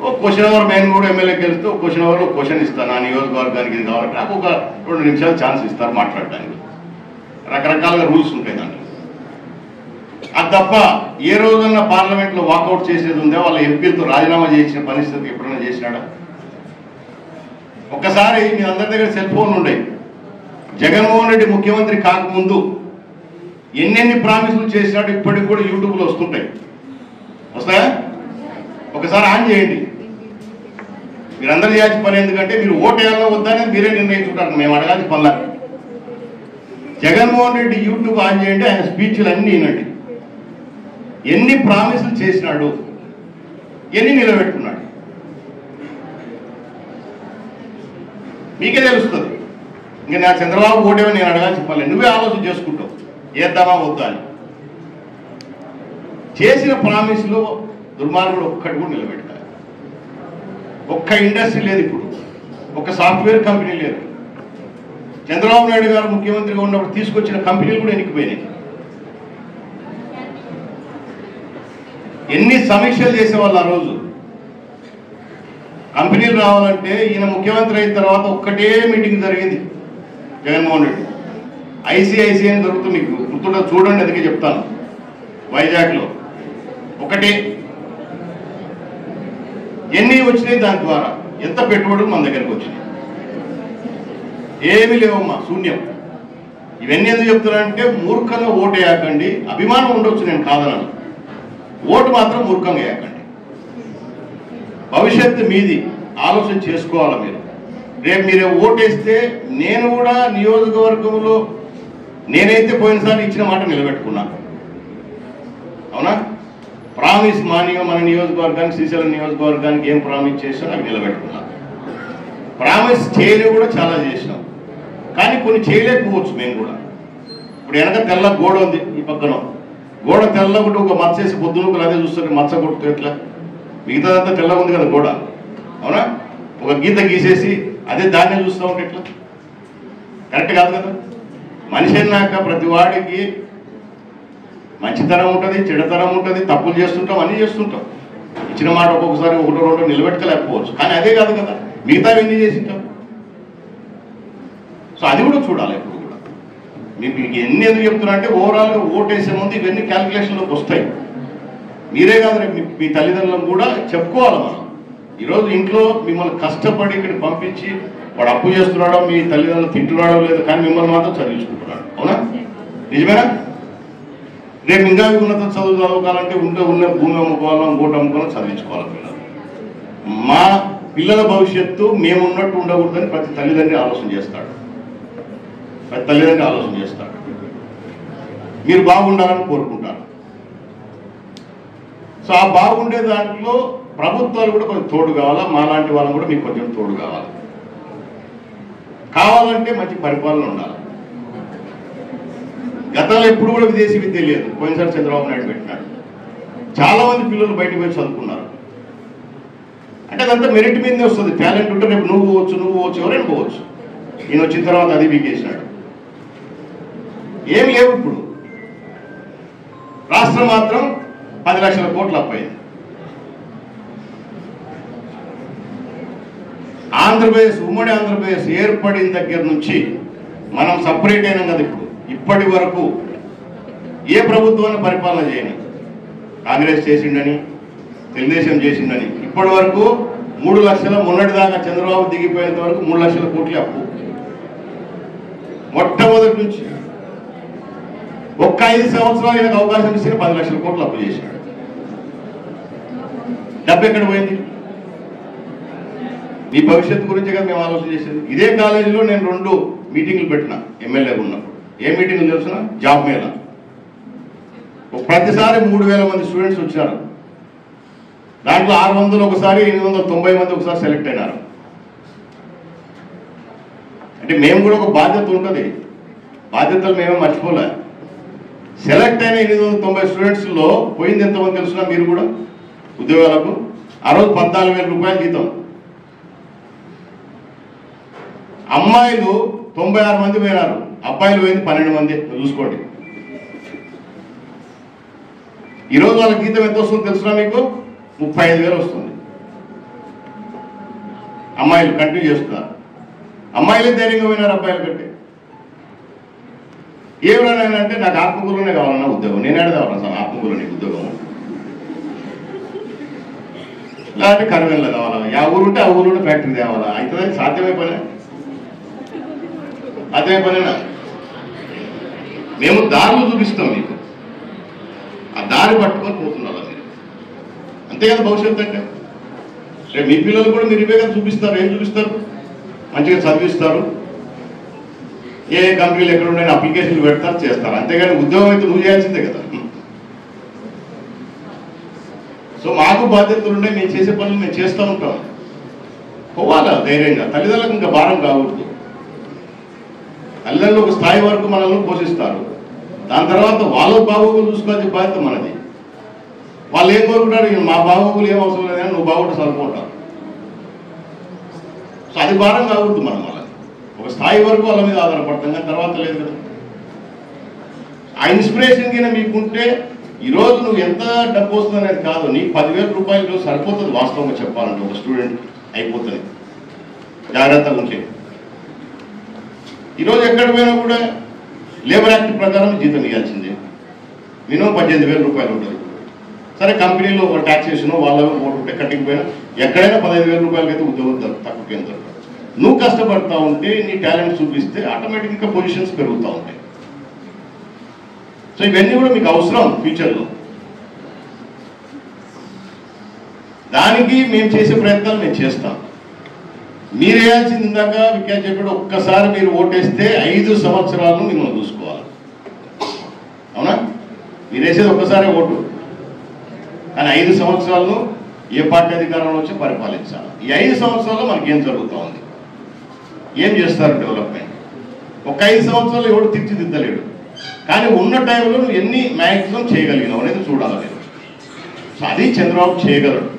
ఒక క్వశ్చన్ అవర్ నేను కూడా ఎమ్మెల్యేకి వెళ్తే ఒక క్వశ్చన్ అవర్ ఒక క్వశ్చన్ ఇస్తాను, నా నియోజకవర్గానికి ఇది కావాలంటే నాకు ఒక 2 నిమిషాలు ఛాన్స్ ఇస్తారు మాట్లాడడానికి. రకరకాలుగా రూల్స్ ఉంటాయి దాంట్లో. అది తప్ప ఏ రోజున్న పార్లమెంట్లో వాకౌట్ చేసేది ఉందో, వాళ్ళ ఎంపీలతో రాజీనామా చేసిన పరిస్థితి ఎప్పుడైనా చేసినాడా? ఒక్కసారి మీ అందరి దగ్గర సెల్ ఫోన్లు ఉండేవి. జగన్మోహన్ రెడ్డి ముఖ్యమంత్రి కాకముందు ఎన్నెన్ని ప్రామిసులు చేసినాడు ఇప్పటికి కూడా యూట్యూబ్లో వస్తుంటాయి. వస్తాయా? ఒకసారి ఆన్ చేయండి. మీరందరూ చేయాల్సిన పని ఎందుకంటే మీరు ఓటు వేయాలో వద్దా అనేది మీరే నిర్ణయించుకుంటారు, మేము అడగాల్సిన పనుల. జగన్మోహన్ రెడ్డి యూట్యూబ్ ఆన్ చేయండి, ఆయన స్పీచ్లు అన్నీ వినండి. ఎన్ని ప్రామిసులు చేసినాడు, ఎన్ని నిలబెట్టుకున్నాడు మీకే తెలుస్తుంది. ఇంకా నా చంద్రబాబు ఓటేమో నేను అడగాల్సిన పనులే, నువ్వే ఆలోచన చేసుకుంటావు వేద్దామా వద్దా అని. చేసిన ప్రామిస్లో దుర్మార్గుడు ఒక్కటి కూడా నిలబెట్టాలి. ఒక్క ఇండస్ట్రీ లేదు, ఇప్పుడు ఒక సాఫ్ట్వేర్ కంపెనీ లేదు. చంద్రబాబు నాయుడు గారు ముఖ్యమంత్రిగా ఉన్నప్పుడు తీసుకొచ్చిన కంపెనీలు కూడా ఎన్నికిపోయినాయి. ఎన్ని సమీక్షలు చేసేవాళ్ళు ఆ రోజు. కంపెనీలు రావాలంటే ఈయన ముఖ్యమంత్రి అయిన తర్వాత ఒక్కటే మీటింగ్ జరిగింది జగన్మోహన్ రెడ్డి. ఐసిఐసిఐ అని దొరుకుతుంది, మీకు గుర్తుండదు చూడండి, అందుకే చెప్తాను. వైజాగ్లో ఒకటే. ఎన్ని వచ్చినాయి దాని ద్వారా, ఎంత పెట్టుబడులు మన దగ్గరకు వచ్చినాయి? ఏమీ లేవమ్మా, శూన్యం. ఇవన్నీ ఎందుకు చెప్తున్నానంటే మూర్ఖంగా ఓటు వేయకండి. అభిమానం ఉండొచ్చు, నేను కాదన్నాను, ఓటు మాత్రం మూర్ఖంగా వేయకండి. భవిష్యత్తు మీది, ఆలోచన చేసుకోవాలి మీరు. రేపు మీరు ఓటేస్తే నేను కూడా నియోజకవర్గంలో నేనైతే పోయినసారి ఇచ్చిన మాట నిలబెట్టుకున్నా, అవునా? ప్రామిస్ మాన్యం మన నియోజకవర్గానికి, శ్రీశైలం నియోజకవర్గానికి ఏం ప్రామిస్ చేసినా నాకు నిలబెట్టుకున్నా. ప్రామిస్ చేయని కూడా చాలా చేసినాం, కానీ కొన్ని చేయలేకపోవచ్చు మేము కూడా. ఇప్పుడు వెనక తెల్ల గోడ ఉంది, ఈ పక్కన గోడ తెల్లగుంటే ఒక మచ్చ వేసి పొద్దునూకలు అదే చూస్తారు, మచ్చ కొడుతూ ఎట్లా? మిగతాదంతా తెల్లగా ఉంది కదా గోడ, అవునా? ఒక గీత గీసేసి అదే దాన్నే చూస్తూ ఉంటే ఎట్లా? కరెక్ట్ కాదు కదా. మనిషి అన్నాక ప్రతి వాడికి మంచితనం ఉంటుంది, చెడుతనం ఉంటుంది, తప్పులు చేస్తుంటాం, అన్నీ చేస్తుంటాం. ఇచ్చిన మాట ఒక్కొక్కసారి 1-2 నిలబెట్టుకోలేకపోవచ్చు, కానీ అదే కాదు కదా, మిగతా ఎన్ని చేసింటాం. సో అది కూడా చూడాలి ఎప్పుడు కూడా. మీకు ఎన్ని ఎందుకు చెప్తున్నా అంటే ఓవరాల్గా ఓటేసే ముందు ఇవన్నీ క్యాల్కులేషన్లోకి వస్తాయి. మీరే కాదు, రేపు మీ తల్లిదండ్రులను కూడా చెప్పుకోవాలి. మనం ఈరోజు ఇంట్లో మిమ్మల్ని కష్టపడి ఇక్కడ పంపించి వాడు అప్పు చేస్తున్నాడో మీ తల్లిదండ్రులు తింటున్నాడో లేదు, కానీ మిమ్మల్ని మాత్రం చదివించుకుంటున్నాడు. అవునా? నిజమేనా? రేపు ఇంకా ఉన్నత చదువు చదువుకోవాలంటే ఉన్న భూమి అమ్ముకోవాలో ఇంకోటి అమ్ముకోవాలో చదివించుకోవాలి పిల్లలు. మా పిల్లల భవిష్యత్తు మేము ఉన్నట్టు ఉండకూడదని ప్రతి తల్లిదండ్రి ఆలోచన చేస్తాడు. మీరు బాగుండాలని కోరుకుంటారు. సో ఆ బాగుండే దాంట్లో ప్రభుత్వాలు కూడా కొంచెం తోడు కావాలా, మాలాంటి వాళ్ళని కూడా మీకు కొంచెం తోడు కావాలంటే మంచి పరిపాలన ఉండాలి. గతంలో ఎప్పుడు కూడా విదేశీ విద్య లేదు. పోయినసారి చంద్రబాబు నాయుడు పెట్టినాడు. చాలా మంది పిల్లలు బయటకు పోయి చదువుకున్నారు. అంటే అదంతా మెరిట్ మీదనే వస్తుంది. టాలెంట్ ఉంటే రేపు నువ్వు పోవచ్చు, ఎవరైనా పోవచ్చు. ఈయన వచ్చిన తర్వాత అది బీకేసినాడు. ఏం లేవు. ఇప్పుడు రాష్ట్రం మాత్రం 10 లక్షల కోట్లు అప్పయింది. ఆంధ్రప్రదేశ్, ఉమ్మడి ఆంధ్రప్రదేశ్ ఏర్పడిన దగ్గర నుంచి మనం సపరేట్ అయినాం కదా. ఇప్పటి వరకు ఏ ప్రభుత్వాన్ని పరిపాలన చేయని, కాంగ్రెస్ చేసిండని, తెలుగుదేశం చేసిండని, ఇప్పటి వరకు 3 లక్షల, మొన్నటిదాకా చంద్రబాబు దిగిపోయేంత వరకు 3 లక్షల కోట్ల అప్పు. మొట్టమొదటి నుంచి ఒక్క 5 సంవత్సరాలు ఈయనకు అవకాశం ఇస్తే 10 లక్షల కోట్లు అప్పు చేసినాడు. డబ్బు ఎక్కడ పోయింది? మీ భవిష్యత్తు గురించి కదా మేము ఆలోచన చేసేది. ఇదే కాలేజీలో నేను 2 మీటింగ్లు పెట్టినా ఎమ్మెల్యేగా ఉన్నప్పుడు. ఏ మీటింగ్లు తెలుసునా? జాబ్ మేళా. ప్రతిసారి 3,000 మంది స్టూడెంట్స్ వచ్చారు. దాంట్లో 600 ఒకసారి, 890 మంది ఒకసారి సెలెక్ట్ అయినారు. అంటే మేము కూడా ఒక బాధ్యత ఉంటుంది. బాధ్యతలు మేమే మర్చిపోలే. సెలెక్ట్ అయిన 890 స్టూడెంట్స్లో పోయింది ఎంతమంది తెలుసునా? మీరు కూడా ఉద్యోగాలకు ఆ రోజు 14,000 రూపాయలు జీతం. అమ్మాయిలు 96 మంది పోయినారు, అబ్బాయిలు పోయింది 12 మంది. చూసుకోండి. ఈరోజు వాళ్ళ జీతం ఎంత వస్తుంది తెలుసునా మీకు? 35,000 వస్తుంది. అమ్మాయిలు కంటిన్యూ చేస్తున్నారు. అమ్మాయిలే ధైర్యంగా పోయినారు అబ్బాయిల కంటే. ఏమైనా అంటే నాకు ఆత్మకూరులోనే కావాలన్నా ఉద్యోగం. నేనే కావాలన్నా సార్ ఆత్మకూరులో నీకు ఉద్యోగం, లేదంటే కరువెల్లో కావాలా, ఆ ఊరుంటే ఆ ఊరుంటే ఫ్యాక్టరీ తేవాలా. అయితే సాధ్యమే పనే, అదే పనేనా? మేము దారులు చూపిస్తాం మీకు, ఆ దారి పట్టుకొని పోతున్నారు మీరు. అంతే కదా భవిష్యత్తు అంటే. రేపు మీ పిల్లలు కూడా మీరు ఇవే కదా చూపిస్తారు. ఏం చూపిస్తారు? మంచిగా చదివిస్తారు, ఏ కంపెనీలు ఎక్కడ ఉన్నాయని అప్లికేషన్లు పెడతారు, చేస్తారు. అంతేగాని ఉద్యోగం అయితే నువ్వు చేయాల్సిందే కదా. సో మాకు బాధ్యతలు ఉన్నాయి. మేము చేసే పనులు మేము చేస్తూ ఉంటాం. పోవాలా ధైర్యంగా. తల్లిదండ్రులకు ఇంకా భారం కావద్దు. తల్లిదండ్రులు ఒక స్థాయి వరకు మనల్ని పోషిస్తారు. దాని తర్వాత వాళ్ళ బాగోగులు చూసుకోవాల్సిన బాధ్యత మనది. వాళ్ళు ఏం కోరుకుంటారు? మా బాగోగులు ఏం అవసరం లేదని నువ్వు బాగుంటే చదువుకుంటారు. సో అది భారం కావద్దు. మనం వాళ్ళకి ఒక స్థాయి వరకు వాళ్ళ మీద ఆధారపడతాం, కానీ తర్వాత లేదు కదా. ఆ ఇన్స్పిరేషన్ కింద మీకుంటే ఈరోజు నువ్వు ఎంత డబ్బు వస్తుంది అనేది కాదు, నీకు 10,000 రూపాయలు సరిపోతుంది. వాస్తవంగా చెప్పాలంటే ఒక స్టూడెంట్ అయిపోతుంది జాగ్రత్తగా ఉంటే. ఈరోజు ఎక్కడ పోయినా కూడా లేబర్ యాక్ట్ ప్రకారం జీతం ఇవ్వాల్సిందే. మినిమం 18,000 రూపాయలు ఉంటుంది. సరే కంపెనీలో ఒక ట్యాక్సేషన్ వాళ్ళ ఓటు ఉంటే కట్టింగ్ పోయినా ఎక్కడైనా 15,000 రూపాయలకైతే ఉద్యోగం తక్కువ కింద. నువ్వు కష్టపడతా ఉంటే, నీ టాలెంట్ చూపిస్తే ఆటోమేటిక్గా పొజిషన్స్ పెరుగుతూ ఉంటాయి. సో ఇవన్నీ కూడా మీకు అవసరం ఫ్యూచర్లో. దానికి మేము చేసే ప్రయత్నాలు మేము చేస్తాం. మీరు వేయాల్సింది ఇందాక విఖ్యాత్ చెప్పాడు, ఒక్కసారి మీరు ఓటేస్తే 5 సంవత్సరాలను మిమ్మల్ని చూసుకోవాలి. అవునా? మీరు వేసేది ఒక్కసారి ఓటు, కానీ 5 సంవత్సరాలను ఏ పార్టీ అధికారంలో వచ్చి పరిపాలించాలి. ఈ 5 సంవత్సరాల్లో మనకి ఏం జరుగుతూ ఉంది, ఏం చేస్తారు డెవలప్మెంట్. ఒక 5 సంవత్సరాలు ఎవడు తీర్చిదిద్దలేడు, కానీ ఉన్న టైంలో నువ్వు ఎన్ని మ్యాక్సిమం చేయగలిగినావు అనేది చూడాలి మీరు. సో అది చంద్రబాబు చేయగలడు.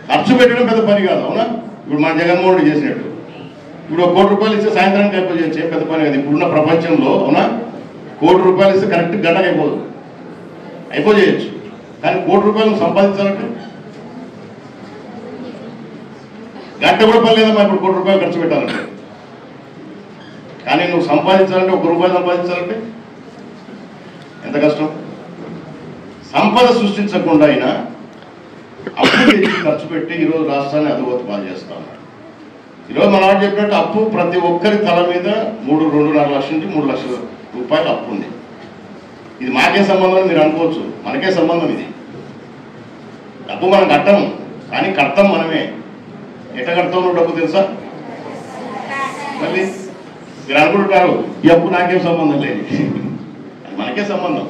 ఖర్చు పెట్టడం పెద్ద పని కాదు. అవునా? ఇప్పుడు మన జగన్మోహన్ రెడ్డి చేసినట్టు ఇప్పుడు 1 కోటి రూపాయలు ఇస్తే సాయంత్రానికి అయిపోయే పెద్ద పని కాదు. ఇప్పుడున్న ప్రపంచంలో అవునా, 1 కోటి రూపాయలు ఇస్తే కరెక్ట్ గంటకు అయిపోయేయచ్చు. కానీ 1 కోటి రూపాయలు సంపాదించాలంటే గంట కూడా పని లేదమ్మా. ఇప్పుడు 1 కోటి రూపాయలు ఖర్చు పెట్టాలంటే, కానీ నువ్వు సంపాదించాలంటే 1 రూపాయలు సంపాదించాలంటే ఎంత కష్టం. సంపద సృష్టించకుండా అయినా అప్పు తెచ్చి ఖర్చు పెట్టి ఈరోజు రాష్ట్రాన్ని అధోగతి పాలు చేస్తా ఉన్నాడు. ఈరోజు మన వాడు చెప్పినట్టు అప్పు ప్రతి ఒక్కరి తల మీద 2.5 లక్షల నుంచి 3 లక్షల రూపాయలు అప్పు ఉంది. ఇది మాకే సంబంధం మీరు అనుకోవచ్చు, మనకే సంబంధం. ఇది డబ్బు మనం కట్టము, కానీ కడతాం మనమే. ఎట్లా కడతాం డబ్బు తెలుసా? మళ్ళీ మీరు అనుకుంటున్నారు ఈ అప్పు నాకేం సంబంధం లేదు, అది మనకే సంబంధం,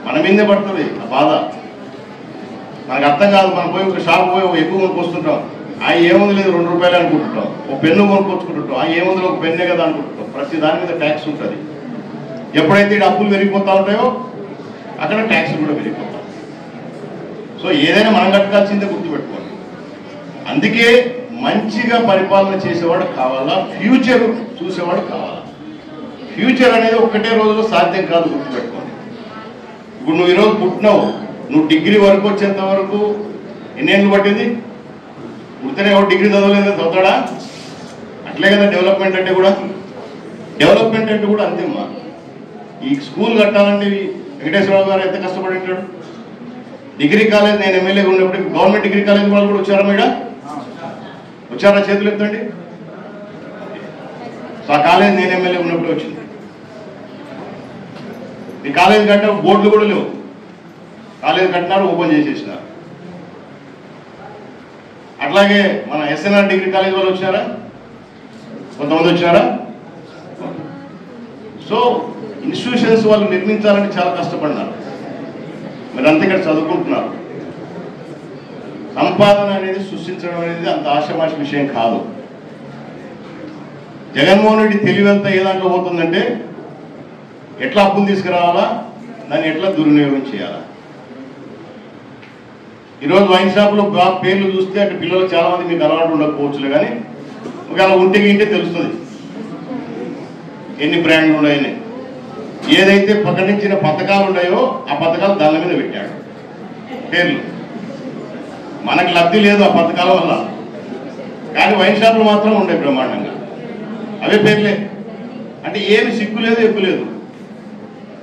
మన మీదే పడుతుంది ఆ బాధ. మనకు అర్థం కాదు. మనం పోయి ఒక షాప్ పోయి ఎక్కువ కొనుక్కొస్తుంటాం, ఆ ఏముంది లేదు 2 రూపాయలు అనుకుంటుంటాం. ఒక పెన్ను కొనుక్కొచ్చుకుంటుంటాం, ఆ ఏముంది ఒక పెన్నే కదా అనుకుంటుంటాం. ప్రతి దాని మీద ట్యాక్స్ ఉంటుంది. ఎప్పుడైతే డబ్బులు పెరిగిపోతూ ఉంటాయో అక్కడ ట్యాక్స్ కూడా పెరిగిపోతాయి. సో ఏదైనా మనం కట్టాల్సిందే గుర్తుపెట్టుకోండి. అందుకే మంచిగా పరిపాలన చేసేవాడు కావాలా, ఫ్యూచర్ చూసేవాడు కావాలా. ఫ్యూచర్ అనేది ఒక్కటే రోజులో సాధ్యం కాదు, గుర్తుపెట్టుకోండి. ఇప్పుడు నువ్వు ఈరోజు పుట్టినావు, నువ్వు డిగ్రీ వరకు వచ్చేంత వరకు ఎన్నేళ్ళు పట్టింది? పుడితేనే ఎవరు డిగ్రీ చదవలేదు చదువుతాడా? అట్లే కదా డెవలప్మెంట్ అంటే కూడా. డెవలప్మెంట్ అంటే కూడా అంతేమ్మా. ఈ స్కూల్ కట్టాలంటే వెంకటేశ్వరరావు గారు ఎంత కష్టపడి ఉంటాడు. డిగ్రీ కాలేజ్ నేను ఎమ్మెల్యేగా ఉన్నప్పుడు గవర్నమెంట్ డిగ్రీ కాలేజ్ వాళ్ళు కూడా వచ్చారా మేడ? వచ్చారా? చేతులు ఎత్తండి. సో ఆ కాలేజ్ నేను ఎమ్మెల్యే ఉన్నప్పుడే వచ్చింది. ఈ కాలేజ్ కట్టిన బోర్డులు కూడా లేవు. కాలేజ్ కట్టినారు, ఓపెన్ చేసేసినారు. అట్లాగే మన ఎస్ఎన్ఆర్ డిగ్రీ కాలేజ్ వాళ్ళు వచ్చారా? కొంతమంది వచ్చారా? సో ఇన్స్టిట్యూషన్స్ వాళ్ళు నిర్మించాలని చాలా కష్టపడినారు. మీరంతా ఇక్కడ చదువుకుంటున్నారు. సంపాదన అనేది సృష్టించడం అనేది అంత ఆషామాషి విషయం కాదు. జగన్మోహన్ రెడ్డి తెలివంతా ఏ దాంట్లో పోతుందంటే ఎట్లా అప్పులు తీసుకురావాలా, దాన్ని ఎట్లా దుర్వినియోగం చేయాలా. ఈరోజు వైన్ షాప్లో పేర్లు చూస్తే అంటే పిల్లలు చాలా మంది మీకు అలవాటు ఉండకపోవచ్చులే, కానీ ఒకవేళ ఉంటే గింటే తెలుస్తుంది ఎన్ని బ్రాండ్లు ఉన్నాయని. ఏదైతే ప్రకటించిన పథకాలు ఉన్నాయో ఆ పథకాలు దాని మీద పెట్టాడు పేర్లు. మనకు లబ్ధి లేదు ఆ పథకాల వల్ల, కానీ వైన్ షాపులు మాత్రం ఉండే బ్రహ్మాండంగా అవే పేర్లే. అంటే ఏమి సిగ్గు లేదు, ఎక్కువ లేదు.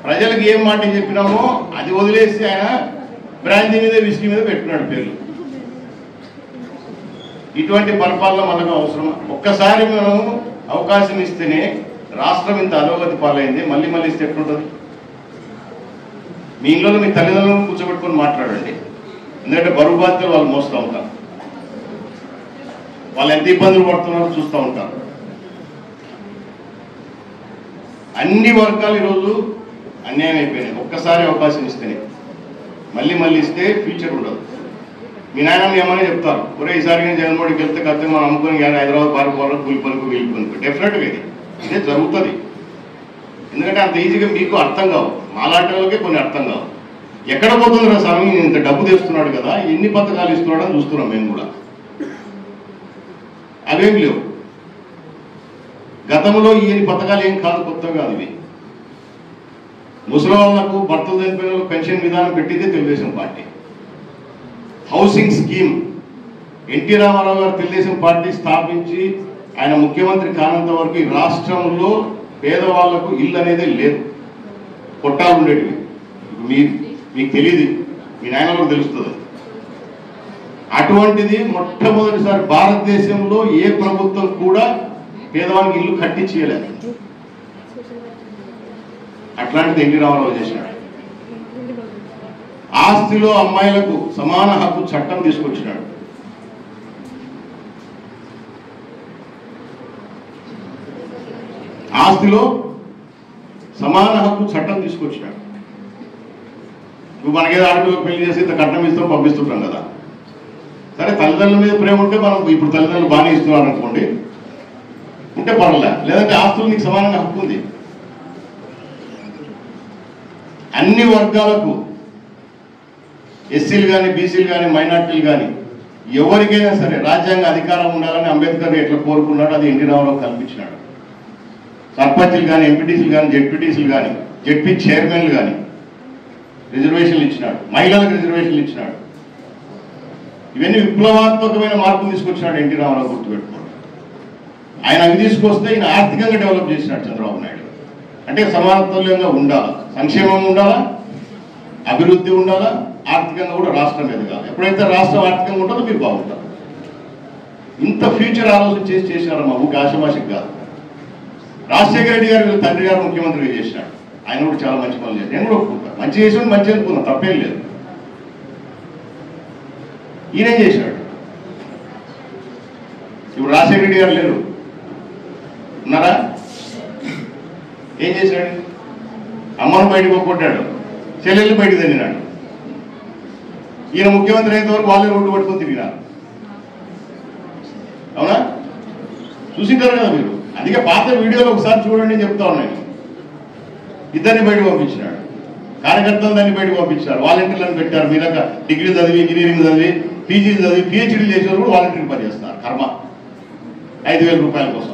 ప్రజలకు ఏం మాట చెప్పినామో అది వదిలేసి ఆయన బ్రాంతి మీద విస్కీ మీద పెట్టుకున్నాడు పేర్లు. ఇటువంటి పరిపాలన మనకు అవసరం. ఒక్కసారి మనం అవకాశం ఇస్తేనే రాష్ట్రం ఇంత అధోగతి పాలైంది. మళ్ళీ మళ్ళీ ఇస్తే ఎట్లుంటుంది? మీ ఇంట్లో మీ తల్లిదండ్రులను కూర్చోబెట్టుకొని మాట్లాడండి. ఎందుకంటే బరువు బాధ్యతలు వాళ్ళు మోస్తూ ఉంటారు. వాళ్ళు ఎంత ఇబ్బందులు పడుతున్నారో చూస్తూ ఉంటారు. అన్ని వర్గాలు ఈరోజు అన్యాయం అయిపోయినాయి. ఒక్కసారి అవకాశం ఇస్తేనే, మళ్ళీ మళ్ళీ ఇస్తే ఫ్యూచర్ ఉండదు. మీ నాయనమ్మ ఏమని చెప్తారు, ఒరే ఈసారి నేను జగన్మోహన్కి వెళ్తే కత్తి మనం అమ్ముకొని కానీ హైదరాబాద్ పారిపోవాలి, కూలి పనుకు వెళ్ళిపోయి. డెఫినెట్గా ఇదే జరుగుతుంది. ఎందుకంటే అంత ఈజీగా మీకు అర్థం కావు, మాలాంటి వాళ్ళకే కొన్ని అర్థం కావు. ఎక్కడ పోతుందిరా స్వామి, ఇంత డబ్బు తెస్తున్నాడు కదా, ఎన్ని పథకాలు ఇస్తున్నాడు అని చూస్తున్నాం మేము కూడా. అవేం లేవు. గతంలో ఈ పథకాలు ఏం కాదు, కొత్తగా కాదు ఇవి. ముసలి వాళ్ళకు భర్తలు చనిపోయిన పెన్షన్ విధానం పెట్టిందే Telugu Desam party. Housing scheme NT Rama Rao garu Telugu Desam party స్థాపించి ఆయన ముఖ్యమంత్రి కానంత వరకు ఈ రాష్ట్రంలో పేదవాళ్లకు ఇల్లు అనేది లేదు. కొట్టాలు ఉండేటివి. మీకు తెలియదు, మీ నాయనలకు తెలుస్తుంది. అటువంటిది మొట్టమొదటిసారి భారతదేశంలో ఏ ప్రభుత్వం కూడా పేదవానికి ఇల్లు కట్టించేయలేదు. అట్లాంటిది ఎన్టీ రామారావు చేసినాడు. ఆస్తిలో అమ్మాయిలకు సమాన హక్కు చట్టం తీసుకొచ్చినాడు. ఆస్తిలో సమాన హక్కు చట్టం తీసుకొచ్చినాడు. నువ్వు మనకేదో ఆడపిల్లలకు పెళ్లి చేసి ఇంత కట్నం ఇస్తాం పంపిస్తుంటాం కదా. సరే, తల్లిదండ్రుల మీద ప్రేమ ఉంటే మనం ఇప్పుడు తల్లిదండ్రులు బాగానే ఇస్తున్నారు అనుకోండి, ఉంటే పర్వాలే. లేదంటే ఆస్తులు నీకు సమానంగా హక్కు ఉంది. అన్ని వర్గాలకు, ఎస్సీలు కానీ, బీసీలు కానీ, మైనార్టీలు కానీ, ఎవరికైనా సరే రాజ్యాంగ అధికారం ఉండాలని అంబేద్కర్ ఎట్లా కోరుకున్నాడు, అది ఎన్టీ రామారావు కల్పించినాడు. సర్పంచ్లు కానీ, ఎంపీటీసీలు కానీ, జెడ్పీటీసీలు కానీ, జెడ్పీ చైర్మన్లు కానీ రిజర్వేషన్లు ఇచ్చినాడు. మహిళలకు రిజర్వేషన్లు ఇచ్చినాడు. ఇవన్నీ విప్లవాత్మకమైన మార్పులు తీసుకొచ్చినాడు ఎన్టీ రామారావు, గుర్తుపెట్టుకోండి. ఆయన అవి తీసుకొస్తే ఈయన ఆర్థికంగా డెవలప్ చేసినాడు చంద్రబాబు నాయుడు. అంటే సమానతల్యంగా ఉండాలా, సంక్షేమం ఉండాలా, అభివృద్ధి ఉండాలా, ఆర్థికంగా కూడా రాష్ట్రం ఎదగాలి. ఎప్పుడైతే రాష్ట్రం ఆర్థికంగా ఉంటుందో మీరు బాగుంటారు. ఇంత ఫ్యూచర్ ఆలోచన చేసినారమ్మా, ఊరికి ఆశమాషకి కాదు. రాజశేఖర రెడ్డి గారు వీళ్ళ తండ్రి గారు ముఖ్యమంత్రిగా చేసినాడు, ఆయన కూడా చాలా మంచి పనులు చేశాడు. నేను కూడా ఒప్పుకుంటాను, మంచి చేసాడు, మంచి అనుకున్నాను, తప్పేం లేదు. ఈయనేం చేశాడు? ఇప్పుడు రాజశేఖర రెడ్డి గారు లేరు, ఉన్నారా? ఏం చేశాడు? అమ్మను బయటకు కొట్టాడు, చెల్లెళ్ళు బయటకు తిరిగినాడు. ఈయన ముఖ్యమంత్రి అయిన వరకు వాళ్ళే రోడ్డు పట్టుకొని తిరిగినారు. అవునా? చూసింటారు కదా మీరు. అందుకే పాత వీడియోలో ఒకసారి చూడండి అని చెప్తా ఉన్నాను. ఇద్దరిని బయటకు పంపించినాడు, కార్యకర్తలు దాన్ని బయటకు పంపించారు, వాలంటీర్లను పెట్టారు. మీరక డిగ్రీ చదివి, ఇంజనీరింగ్ చదివి, పీజీలు చదివి, పిహెచ్డీలు చేసేవారు కూడా వాలంటీర్ పనిచేస్తున్నారు. కర్మ 5,000 రూపాయల కోసం.